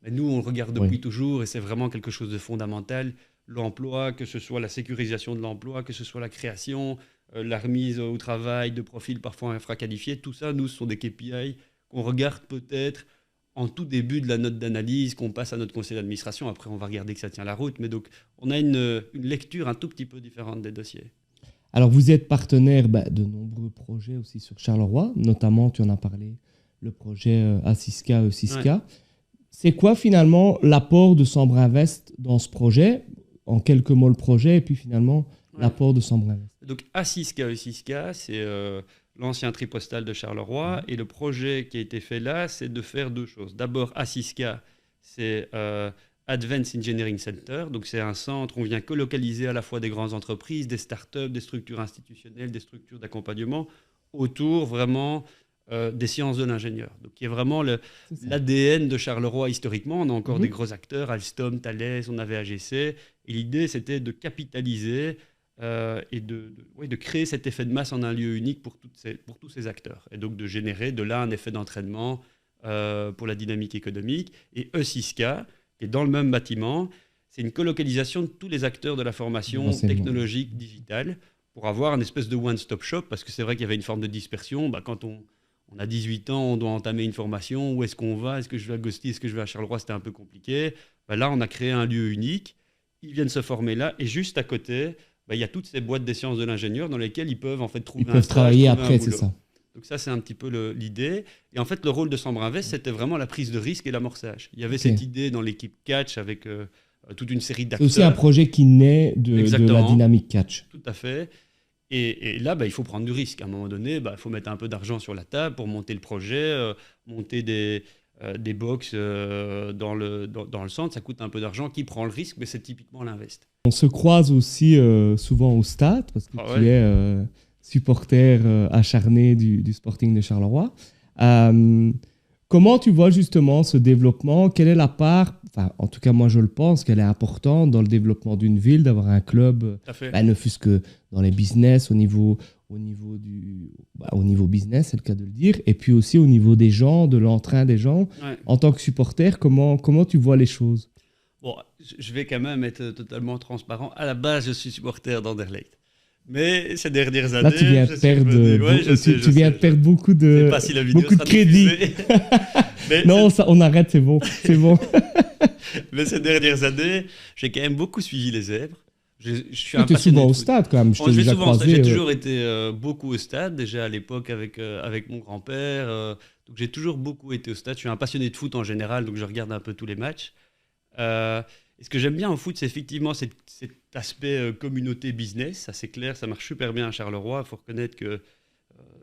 S2: mais nous, on le regarde depuis toujours et c'est vraiment quelque chose de fondamental. L'emploi, que ce soit la sécurisation de l'emploi, que ce soit la création, la remise au travail de profils parfois infraqualifiés, tout ça, nous, ce sont des KPI qu'on regarde peut-être en tout début de la note d'analyse, qu'on passe à notre conseil d'administration. Après, on va regarder que ça tient la route. Mais donc, on a une lecture un tout petit peu différente des dossiers.
S1: Alors, vous êtes partenaire de nombreux projets aussi sur Charleroi. Notamment, tu en as parlé, le projet Assiska, Siska. Ouais. C'est quoi, finalement, l'apport de Sambre Invest dans ce projet? En quelques mots, le projet, et puis finalement, l'apport de Sambre Invest.
S2: Donc, Assiska, c'est... l'ancien tripostal de Charleroi. Et le projet qui a été fait là, c'est de faire deux choses. D'abord, Assiska, c'est Advanced Engineering Center. Donc, c'est un centre où on vient colocaliser à la fois des grandes entreprises, des startups, des structures institutionnelles, des structures d'accompagnement autour vraiment des sciences de l'ingénieur. Donc, qui est vraiment l'ADN de Charleroi historiquement. On a encore des gros acteurs, Alstom, Thales, on avait AGC. Et l'idée, c'était de capitaliser et de créer cet effet de masse en un lieu unique pour tous ces acteurs. Et donc de générer de là un effet d'entraînement pour la dynamique économique. Et Siska, qui est dans le même bâtiment, c'est une colocalisation de tous les acteurs de la formation technologique, digitale, pour avoir une espèce de one-stop shop, parce que c'est vrai qu'il y avait une forme de dispersion. Quand on a 18 ans, on doit entamer une formation. Où est-ce qu'on va? Est-ce que je vais à Gosti? Est-ce que je vais à Charleroi? C'était un peu compliqué. Là, on a créé un lieu unique. Ils viennent se former là. Et juste à côté... il y a toutes ces boîtes des sciences de l'ingénieur dans lesquelles ils peuvent en fait trouver un stage,
S1: travailler après, c'est ça.
S2: Donc ça, c'est un petit peu l'idée. Et en fait, le rôle de Sambre Invest, c'était vraiment la prise de risque et l'amorçage. Il y avait cette idée dans l'équipe Catch avec toute une série d'acteurs.
S1: C'est aussi un projet qui naît de la dynamique Catch.
S2: Tout à fait. Et là, il faut prendre du risque. À un moment donné, il faut mettre un peu d'argent sur la table pour monter le projet, monter des box dans le centre. Ça coûte un peu d'argent. Qui prend le risque? Mais c'est typiquement l'invest.
S1: On se croise aussi souvent au stade, parce que tu es supporter acharné du Sporting de Charleroi. Comment tu vois justement ce développement? Quelle est la part, en tout cas moi je le pense, qu'elle est importante dans le développement d'une ville, d'avoir un club, ne fût-ce que dans les business, au niveau business, c'est le cas de le dire, et puis aussi au niveau des gens, de l'entrain des gens. Ouais. En tant que supporter, comment tu vois les choses?
S2: Bon, je vais quand même être totalement transparent. À la base, je suis supporter d'Anderlecht. Mais ces dernières années...
S1: Là, tu viens de perdre beaucoup de,
S2: si
S1: beaucoup de crédit. Non, on arrête, c'est bon.
S2: Mais ces dernières années, j'ai quand même beaucoup suivi les zèbres. Je suis
S1: tu es souvent au stade, quand même.
S2: J'ai toujours été beaucoup au stade, déjà à l'époque avec mon grand-père. Donc j'ai toujours beaucoup été au stade. Je suis un passionné de foot en général, donc je regarde un peu tous les matchs. Et ce que j'aime bien au foot, c'est effectivement cet aspect communauté business. Ça, c'est clair, ça marche super bien à Charleroi. Il faut reconnaître que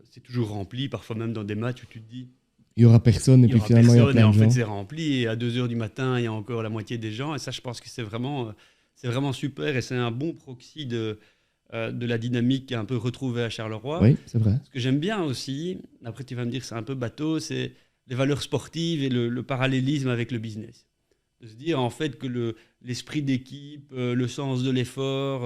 S2: c'est toujours rempli, parfois même dans des matchs où tu te dis...
S1: Il n'y aura personne, et puis finalement, il y a plein de gens.
S2: En fait, c'est rempli, et à 2h du matin, il y a encore la moitié des gens. Et ça, je pense que c'est vraiment super, et c'est un bon proxy de la dynamique qui est un peu retrouvée à Charleroi.
S1: Oui, c'est vrai.
S2: Ce que j'aime bien aussi, après tu vas me dire que c'est un peu bateau, c'est les valeurs sportives et le parallélisme avec le business. De se dire en fait que l'esprit d'équipe, le sens de l'effort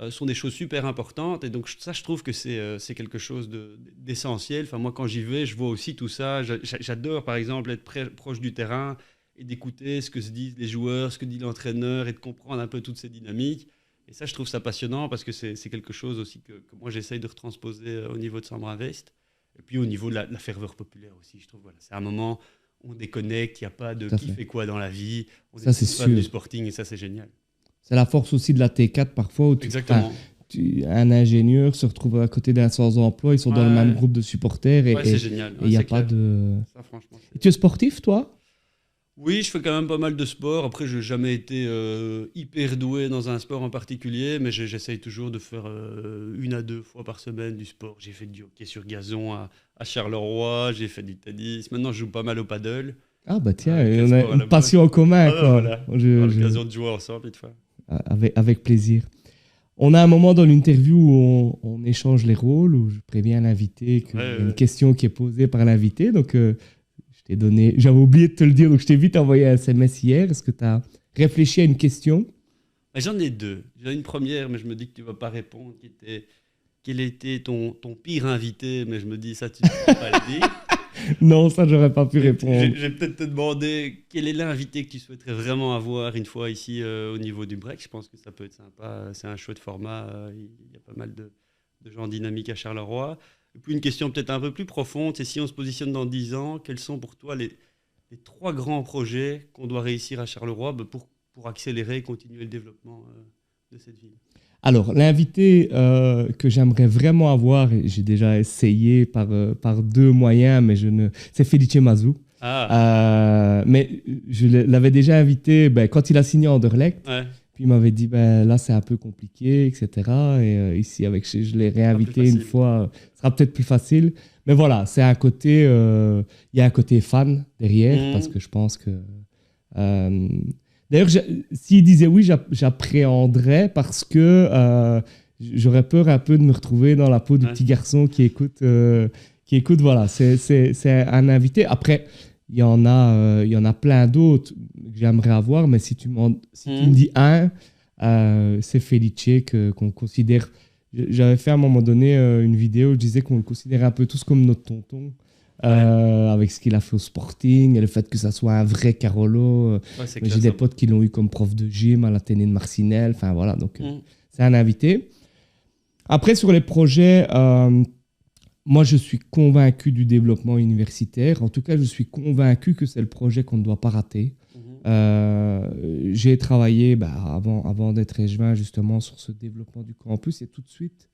S2: sont des choses super importantes. Et donc ça, je trouve que c'est quelque chose d'essentiel. Enfin, moi, quand j'y vais, je vois aussi tout ça. J'adore, par exemple, être proche du terrain et d'écouter ce que se disent les joueurs, ce que dit l'entraîneur et de comprendre un peu toutes ces dynamiques. Et ça, je trouve ça passionnant parce que c'est quelque chose aussi que moi, j'essaye de retransposer au niveau de Sambre Invest. Et puis au niveau de la ferveur populaire aussi, je trouve. Voilà, c'est un moment... On déconnecte, il n'y a pas de qui fait quoi dans la vie. On est fan du Sporting et ça, c'est génial.
S1: C'est la force aussi de la T4 parfois. Où
S2: Exactement.
S1: Un ingénieur se retrouve à côté d'un sans-emploi, ils sont dans le même groupe de supporters. Et
S2: c'est génial.
S1: Et il n'y a pas de...
S2: Ça, franchement,
S1: et tu es sportif, toi?
S2: Oui, je fais quand même pas mal de sport. Après, je n'ai jamais été hyper doué dans un sport en particulier, mais j'essaye toujours de faire 1 à 2 fois par semaine du sport. J'ai fait du hockey sur gazon à Charleroi, j'ai fait du tennis. Maintenant, je joue pas mal au paddle.
S1: Ah bah tiens, on a une passion en commun.
S2: Voilà. On a l'occasion de jouer ensemble une fois.
S1: Avec plaisir. On a un moment dans l'interview où on échange les rôles, où je préviens l'invité qu'il y a une question qui est posée par l'invité. Donc, je t'ai donné... J'avais oublié de te le dire, donc je t'ai vite envoyé un SMS hier. Est-ce que tu as réfléchi à une question?
S2: J'en ai 2. J'en ai une première, mais je me dis que tu ne vas pas répondre. Quel était ton pire invité? Mais je me dis, ça, tu ne peux pas le dire.
S1: Non, ça, j'aurais pas pu répondre.
S2: Je vais peut-être te demander quel est l'invité que tu souhaiterais vraiment avoir une fois ici au niveau du break. Je pense que ça peut être sympa. C'est un chouette format. Il y a pas mal de gens dynamiques à Charleroi. Et puis une question peut-être un peu plus profonde, c'est si on se positionne dans 10 ans, quels sont pour toi les 3 grands projets qu'on doit réussir à Charleroi pour accélérer et continuer le développement de cette ville?
S1: Alors, l'invité que j'aimerais vraiment avoir, et j'ai déjà essayé par 2 moyens, mais c'est Felice Mazou. Mais je l'avais déjà invité quand il a signé Anderlecht.
S2: Ouais.
S1: Puis il m'avait dit, là, c'est un peu compliqué, etc. Et ici, je l'ai réinvité une fois. Ce sera peut-être plus facile. Mais voilà, c'est un côté... Il y a un côté fan derrière, parce que je pense que... D'ailleurs, s'il disait oui, j'appréhenderais parce que j'aurais peur un peu de me retrouver dans la peau du petit garçon qui écoute. Voilà, c'est un invité. Après, il y en a plein d'autres que j'aimerais avoir, mais si tu me dis un, c'est Felice qu'on considère. J'avais fait à un moment donné une vidéo où je disais qu'on le considérait un peu tous comme notre tonton. Avec ce qu'il a fait au Sporting et le fait que ça soit un vrai Carolo. J'ai des potes qui l'ont eu comme prof de gym à l'Athénée de Marcinelle. Enfin voilà, donc c'est un invité. Après, sur les projets, moi je suis convaincu du développement universitaire. En tout cas, je suis convaincu que c'est le projet qu'on ne doit pas rater. J'ai travaillé avant d'être échevin justement sur ce développement du campus et tout de suite,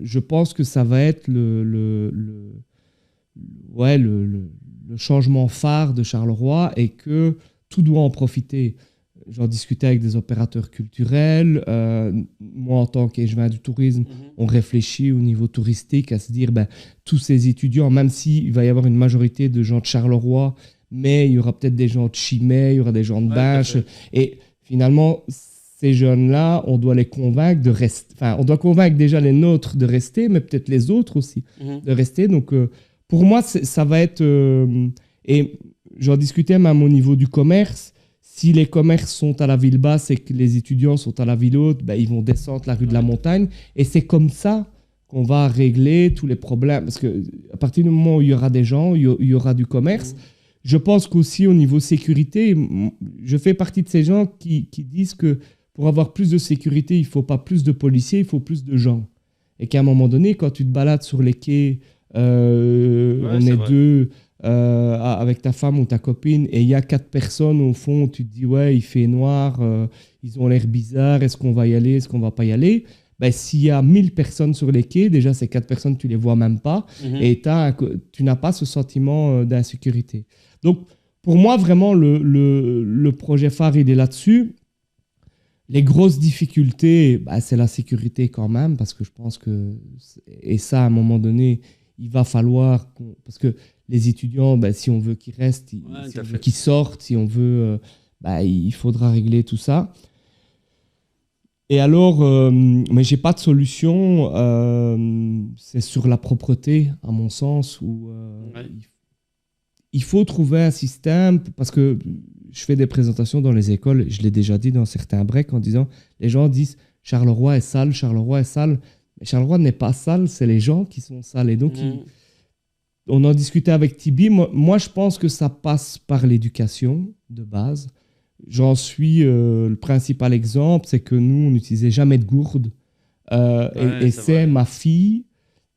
S1: je pense que ça va être le changement phare de Charleroi et que tout doit en profiter. J'en discutais avec des opérateurs culturels. Moi, en tant qu'échevin du tourisme, on réfléchit au niveau touristique à se dire tous ces étudiants, même s'il va y avoir une majorité de gens de Charleroi, mais il y aura peut-être des gens de Chimay, il y aura des gens de Binche. Et finalement, ces jeunes-là, on doit les convaincre de rester. Enfin, on doit convaincre déjà les nôtres de rester, mais peut-être les autres aussi de rester. Donc, pour moi, ça va être... et j'en discutais même au niveau du commerce. Si les commerces sont à la ville basse et que les étudiants sont à la ville haute, ils vont descendre la rue de la Montagne. Et c'est comme ça qu'on va régler tous les problèmes. Parce qu'à partir du moment où il y aura des gens, il y aura du commerce. Je pense qu'aussi au niveau sécurité, je fais partie de ces gens qui disent que pour avoir plus de sécurité, il ne faut pas plus de policiers, il faut plus de gens. Et qu'à un moment donné, quand tu te balades sur les quais... on est deux avec ta femme ou ta copine et il y a 4 personnes au fond, tu te dis il fait noir, ils ont l'air bizarres, est-ce qu'on va y aller, est-ce qu'on va pas y aller? S'il y a 1000 personnes sur les quais, déjà ces 4 personnes tu les vois même pas et tu n'as pas ce sentiment d'insécurité. Donc pour moi vraiment le projet phare il est là-dessus. Les grosses difficultés, c'est la sécurité quand même, parce que je pense que, et ça à un moment donné, il va falloir, parce que les étudiants, si on veut qu'ils restent, si on veut qu'ils sortent, si on veut, il faudra régler tout ça. Et alors, mais j'ai pas de solution, c'est sur la propreté, à mon sens, où il faut trouver un système, parce que je fais des présentations dans les écoles, je l'ai déjà dit dans certains breaks, en disant, les gens disent Charleroi est sale, Charleroi est sale. Mais Charleroi n'est pas sale, c'est les gens qui sont sales. Et donc, on en discutait avec Tibi. Moi, je pense que ça passe par l'éducation de base. J'en suis le principal exemple, c'est que nous, on n'utilisait jamais de gourde. Et c'est ma fille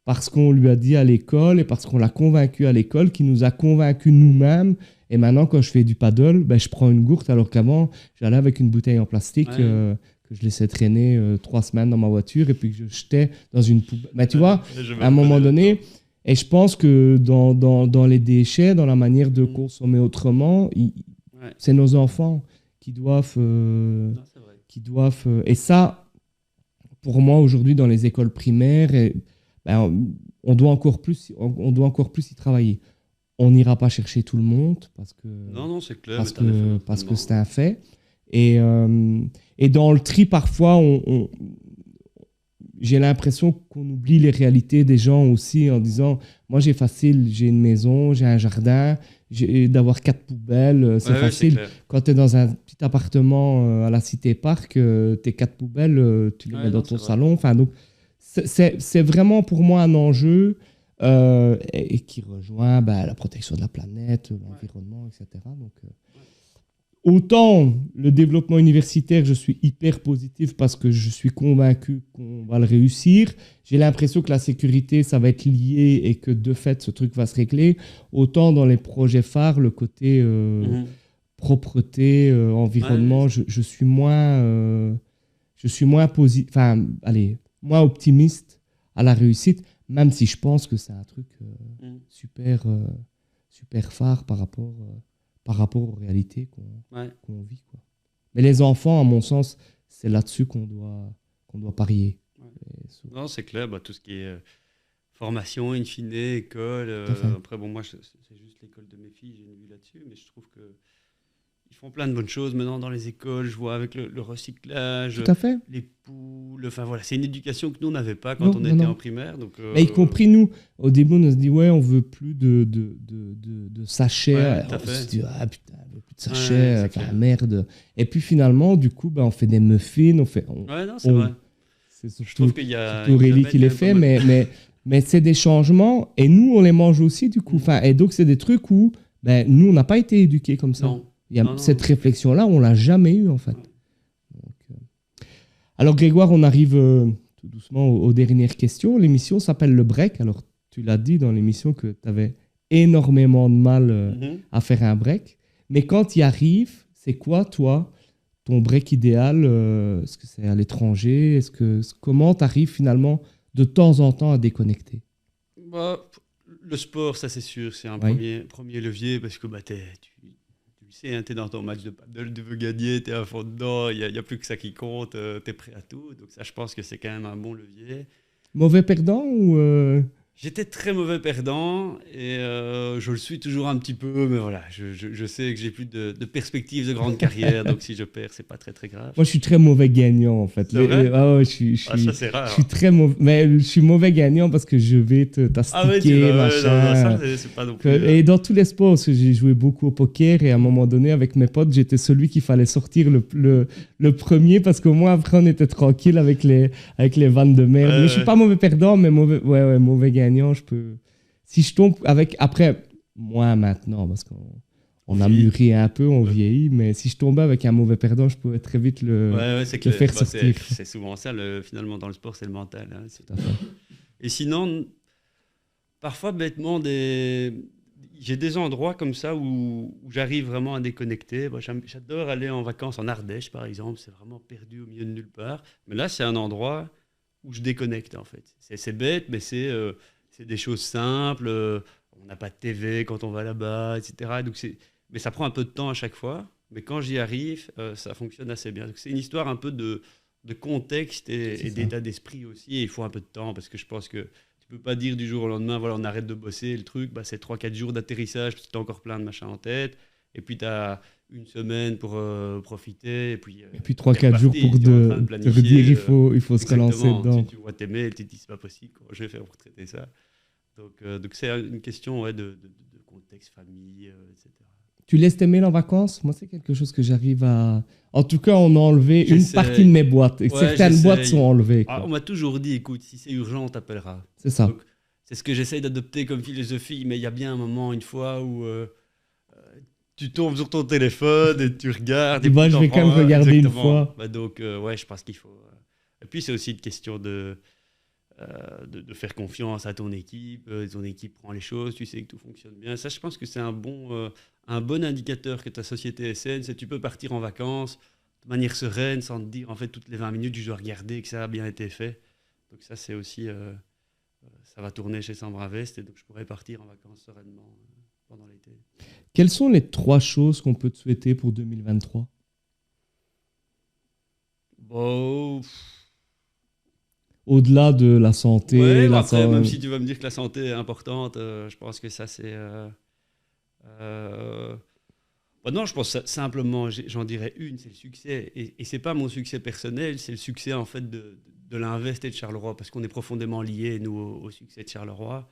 S1: parce qu'on lui a dit à l'école et parce qu'on l'a convaincu à l'école, qui nous a convaincus nous-mêmes. Et maintenant, quand je fais du paddle, je prends une gourde, alors qu'avant, j'allais avec une bouteille en plastique que je laissais traîner 3 semaines dans ma voiture et puis que je jetais dans une poubelle. Mais tu vois, à un moment donné, et je pense que dans les déchets, dans la manière de consommer autrement, c'est nos enfants qui doivent... et ça, pour moi, aujourd'hui, dans les écoles primaires, on doit encore plus y travailler. On n'ira pas chercher tout le monde parce que
S2: c'est clair,
S1: parce que c'est un fait. Et dans le tri, parfois, j'ai l'impression qu'on oublie les réalités des gens aussi en disant, moi j'ai facile, j'ai une maison, j'ai un jardin, d'avoir 4 poubelles, c'est facile. Quand tu es dans un petit appartement à la Cité Parc, tes 4 poubelles, tu les mets dans ton salon. Enfin, donc, c'est vraiment pour moi un enjeu et qui rejoint la protection de la planète, l'environnement, etc. Donc, autant le développement universitaire, je suis hyper positif parce que je suis convaincu qu'on va le réussir. J'ai l'impression que la sécurité, ça va être lié et que de fait, ce truc va se régler. Autant dans les projets phares, le côté propreté, environnement, je suis moins moins optimiste à la réussite, même si je pense que c'est un truc super phare par rapport aux réalités qu'on vit, quoi. Mais les enfants, à mon sens, c'est là-dessus qu'on doit parier.
S2: Non, c'est clair, tout ce qui est formation, in fine, école. Après, moi, c'est juste l'école de mes filles, j'ai une vue là-dessus, mais je trouve qu'ils font plein de bonnes choses maintenant dans les écoles. Je vois avec le recyclage, les poules. Enfin, voilà, c'est une éducation que nous, on n'avait pas quand on était en primaire. Donc,
S1: mais y compris nous, au début, on se dit, on veut plus de sachets. On se dit, putain, on veut plus de sachets, merde. Et puis finalement, du coup, on fait des muffins.
S2: C'est vrai.
S1: Je trouve qu'il y a Aurélie qui les fait, mais c'est des changements. Et nous, on les mange aussi, du coup. Et donc, c'est des trucs où nous, on n'a pas été éduqués comme ça. Cette réflexion-là, on ne l'a jamais eue, en fait. Donc, alors, Grégoire, on arrive tout doucement aux dernières questions. L'émission s'appelle Le Break. Alors, tu l'as dit dans l'émission que tu avais énormément de mal à faire un break. Mais quand tu y arrives, c'est quoi, toi, ton break idéal? Est-ce que c'est à l'étranger? Comment tu arrives finalement de temps en temps à déconnecter?
S2: Le sport, ça c'est sûr, c'est un premier levier parce que tu sais, tu es dans ton match de paddle, tu veux gagner, tu es à fond dedans, il n'y a plus que ça qui compte, tu es prêt à tout. Donc ça, je pense que c'est quand même un bon levier.
S1: Mauvais perdant ou
S2: J'étais très mauvais perdant et je le suis toujours un petit peu, mais voilà, je sais que j'ai plus de perspectives de grande carrière, donc si je perds, c'est pas très très grave.
S1: Moi, je suis très mauvais gagnant en fait.
S2: Ça c'est rare.
S1: Je suis très mauvais, mais je suis mauvais gagnant parce que je vais t'astiquer, machin.
S2: Ça, c'est pas non plus.
S1: Et dans tous les sports, parce que j'ai joué beaucoup au poker et à un moment donné, avec mes potes, j'étais celui qu'il fallait sortir le premier parce qu'au moins après, on était tranquille avec les vannes de merde. Mais je suis pas mauvais perdant, mais mauvais gagnant. Je peux. Si je tombe avec. Après, moi maintenant, parce qu'on a mûri un peu, on vieillit, mais si je tombais avec un mauvais perdant, je pourrais très vite le faire sortir.
S2: C'est souvent ça, finalement, dans le sport, c'est le mental. Hein, Et sinon, parfois, bêtement, j'ai des endroits comme ça où j'arrive vraiment à déconnecter. J'adore aller en vacances en Ardèche, par exemple. C'est vraiment perdu au milieu de nulle part. Mais là, c'est un endroit où je déconnecte, en fait. C'est bête, mais c'est des choses simples. On n'a pas de TV quand on va là-bas, etc. Donc mais ça prend un peu de temps à chaque fois. Mais quand j'y arrive, ça fonctionne assez bien. Donc c'est une histoire un peu de contexte et d'état d'esprit aussi. Et il faut un peu de temps parce que je pense que tu peux pas dire du jour au lendemain, voilà, on arrête de bosser. Le truc, c'est 3-4 jours d'atterrissage, tu as encore plein de machins en tête. Et puis tu as une semaine pour profiter. Et puis
S1: 3-4 jours pour te dire il faut se relancer dedans.
S2: Tu vois tes mails, tu te dis c'est pas possible, comment je vais faire pour traiter ça. Donc c'est une question de contexte, famille, etc.
S1: Tu laisses tes mails en vacances? Moi, c'est quelque chose que j'arrive à... En tout cas, on a enlevé une partie de mes boîtes. Certaines boîtes sont enlevées.
S2: On m'a toujours dit, écoute, si c'est urgent, on t'appellera.
S1: C'est ça.
S2: Donc, c'est ce que j'essaye d'adopter comme philosophie, mais il y a bien un moment, une fois, où tu tombes sur ton téléphone et tu regardes.
S1: Et je vais quand même regarder une fois.
S2: Donc, je pense qu'il faut... Et puis, c'est aussi une question de de faire confiance à ton équipe prend les choses, tu sais que tout fonctionne bien. Ça, je pense que c'est un bon indicateur que ta société est saine, c'est que tu peux partir en vacances de manière sereine, sans te dire, en fait, toutes les 20 minutes, je dois regarder que ça a bien été fait. Donc ça, c'est aussi... ça va tourner chez Sambre Invest, et donc je pourrais partir en vacances sereinement pendant l'été.
S1: Quelles sont les 3 choses qu'on peut te souhaiter pour 2023 ?
S2: Bon...
S1: Au-delà de la santé.
S2: Ouais, après, même si tu vas me dire que la santé est importante, je pense que ça, c'est... non, je pense simplement, j'en dirais une, c'est le succès. Et c'est pas mon succès personnel, c'est le succès en fait de l'Invest et de Charleroi, parce qu'on est profondément liés, nous, au succès de Charleroi.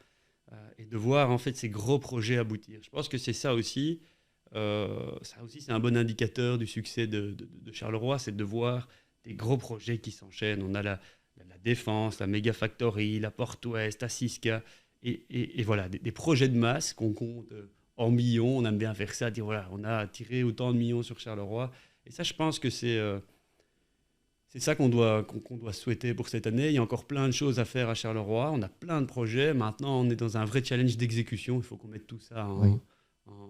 S2: Et de voir en fait ces gros projets aboutir. Je pense que c'est ça aussi. Ça aussi, c'est un bon indicateur du succès de Charleroi, c'est de voir des gros projets qui s'enchaînent. On a la Défense, la Mega Factory, la Porte Ouest, Assiska, et voilà, des projets de masse qu'on compte en millions. On aime bien faire ça, dire voilà, on a tiré autant de millions sur Charleroi. Et ça, je pense que c'est ça qu'on doit souhaiter pour cette année. Il y a encore plein de choses à faire à Charleroi. On a plein de projets. Maintenant, on est dans un vrai challenge d'exécution. Il faut qu'on mette tout ça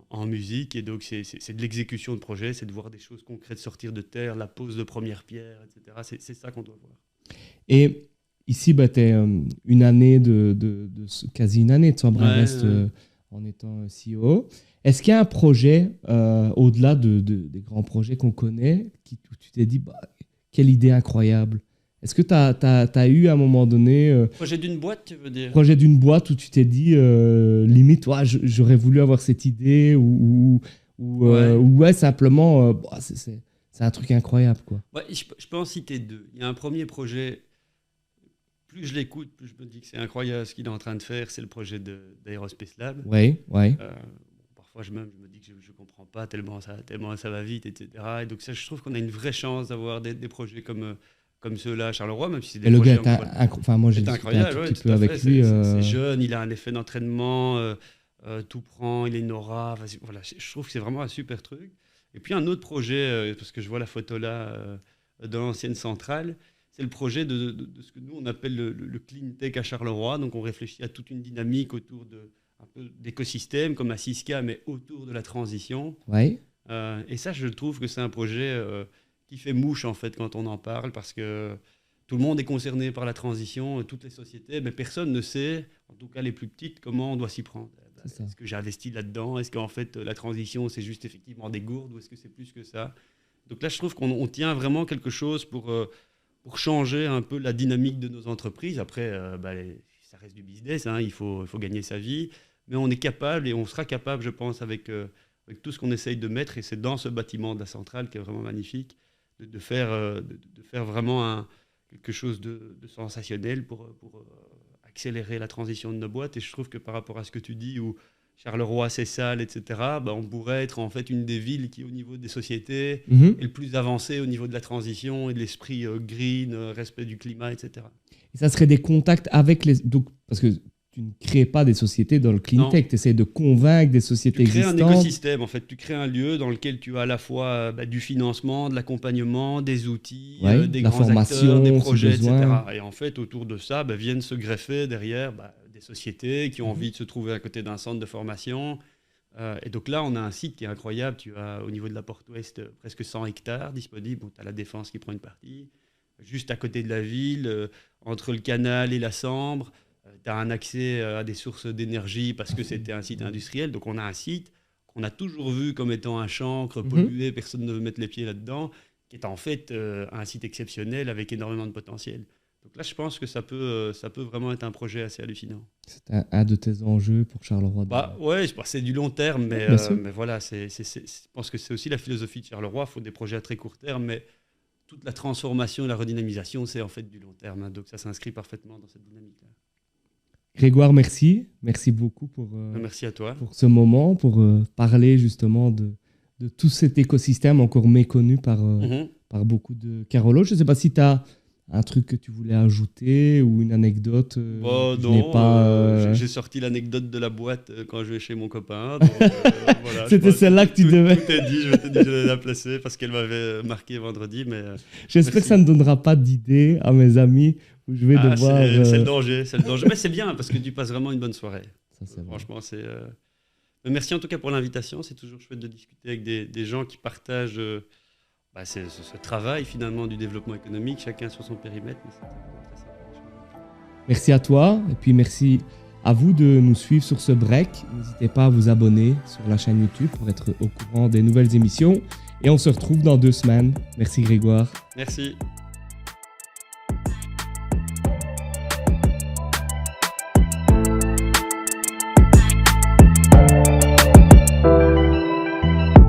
S2: en musique. Et donc, c'est de l'exécution de projet, c'est de voir des choses concrètes sortir de terre, la pose de première pierre, etc. C'est ça qu'on doit voir. Et
S1: ici, tu es une année quasi une année de Sambre Invest en étant CEO. Est-ce qu'il y a un projet, au-delà des grands projets qu'on connaît, où tu t'es dit, quelle idée incroyable? Est-ce que tu as eu à un moment donné...
S2: projet d'une boîte, tu veux dire?
S1: Projet d'une boîte où tu t'es dit, limite, j'aurais voulu avoir cette idée, ou simplement, c'est un truc incroyable, quoi.
S2: Ouais, je peux en citer 2. Il y a un premier projet, plus je l'écoute, plus je me dis que c'est incroyable ce qu'il est en train de faire, c'est le projet d'Aerospace Lab.
S1: Oui.
S2: Parfois, je me dis que je ne comprends pas tellement ça va vite, etc. Et donc ça, je trouve qu'on a une vraie chance d'avoir des projets comme ceux-là à Charleroi, même si c'est des projets...
S1: Le gars moi j'ai discuté un tout petit peu avec lui.
S2: C'est jeune, il a un effet d'entraînement, tout prend, il est Nora. Voilà, je trouve que c'est vraiment un super truc. Et puis un autre projet, parce que je vois la photo là de l'ancienne centrale, c'est le projet de ce que nous on appelle le Clean Tech à Charleroi. Donc on réfléchit à toute une dynamique autour un peu d'écosystème comme à Siska, mais autour de la transition.
S1: Ouais.
S2: Et ça, je trouve que c'est un projet qui fait mouche en fait quand on en parle, parce que tout le monde est concerné par la transition, toutes les sociétés, mais personne ne sait, en tout cas les plus petites, comment on doit s'y prendre. Est-ce que j'ai investi là-dedans? Est-ce qu'en fait la transition c'est juste effectivement des gourdes, ou est-ce que c'est plus que ça? Donc là, je trouve qu'on tient vraiment quelque chose pour changer un peu la dynamique de nos entreprises. Après, ça reste du business, il faut gagner sa vie, mais on est capable et on sera capable, je pense, avec tout ce qu'on essaye de mettre, et c'est dans ce bâtiment de la centrale qui est vraiment magnifique, de faire vraiment quelque chose de sensationnel pour accélérer la transition de nos boîtes. Et je trouve que par rapport à ce que tu dis, où Charleroi, c'est sale, etc., on pourrait être en fait une des villes qui, au niveau des sociétés, est le plus avancée au niveau de la transition et de l'esprit green, respect du climat, etc.
S1: Et ça serait des contacts avec les... Donc, parce que tu ne crées pas des sociétés dans le clean tech, tu essaies de convaincre des sociétés existantes.
S2: Tu crées un écosystème, en fait. Tu crées un lieu dans lequel tu as à la fois du financement, de l'accompagnement, des outils, des grands acteurs, des projets, etc. Et en fait, autour de ça, viennent se greffer derrière des sociétés qui ont envie de se trouver à côté d'un centre de formation. Et donc là, on a un site qui est incroyable. Tu as, au niveau de la Porte Ouest, presque 100 hectares disponibles. Tu as la Défense qui prend une partie. Juste à côté de la ville, entre le canal et la Sambre, tu as un accès à des sources d'énergie parce que c'était un site industriel. Donc on a un site qu'on a toujours vu comme étant un chancre pollué, personne ne veut mettre les pieds là-dedans, qui est en fait un site exceptionnel avec énormément de potentiel. Donc là, je pense que ça peut vraiment être un projet assez hallucinant.
S1: C'est un de tes enjeux pour Charleroi.
S2: Ouais, c'est du long terme, mais voilà, je pense que c'est aussi la philosophie de Charleroi. Il faut des projets à très court terme, mais toute la transformation et la redynamisation, c'est en fait du long terme. Donc ça s'inscrit parfaitement dans cette dynamique-là.
S1: Grégoire, merci. Merci beaucoup
S2: merci à toi.
S1: Pour ce moment, pour parler justement de tout cet écosystème encore méconnu par beaucoup de Carolo. Je ne sais pas si tu as un truc que tu voulais ajouter ou une anecdote.
S2: Non, j'ai sorti l'anecdote de la boîte quand je vais chez mon copain. Donc, voilà,
S1: c'était celle-là que tu devais.
S2: Tout est dit, je m'étais dit que j'allais la placer parce qu'elle m'avait marqué vendredi. Mais
S1: j'espère que ça ne donnera pas d'idée à mes amis où je vais devoir...
S2: C'est le danger, mais c'est bien parce que tu passes vraiment une bonne soirée.
S1: Ça, c'est
S2: franchement, c'est... Merci en tout cas pour l'invitation, c'est toujours chouette de discuter avec des gens qui partagent ce travail finalement du développement économique, chacun sur son périmètre. Mais très sympa.
S1: Merci à toi et puis merci à vous de nous suivre sur ce break. N'hésitez pas à vous abonner sur la chaîne YouTube pour être au courant des nouvelles émissions et on se retrouve dans 2 semaines. Merci Grégoire.
S2: Merci.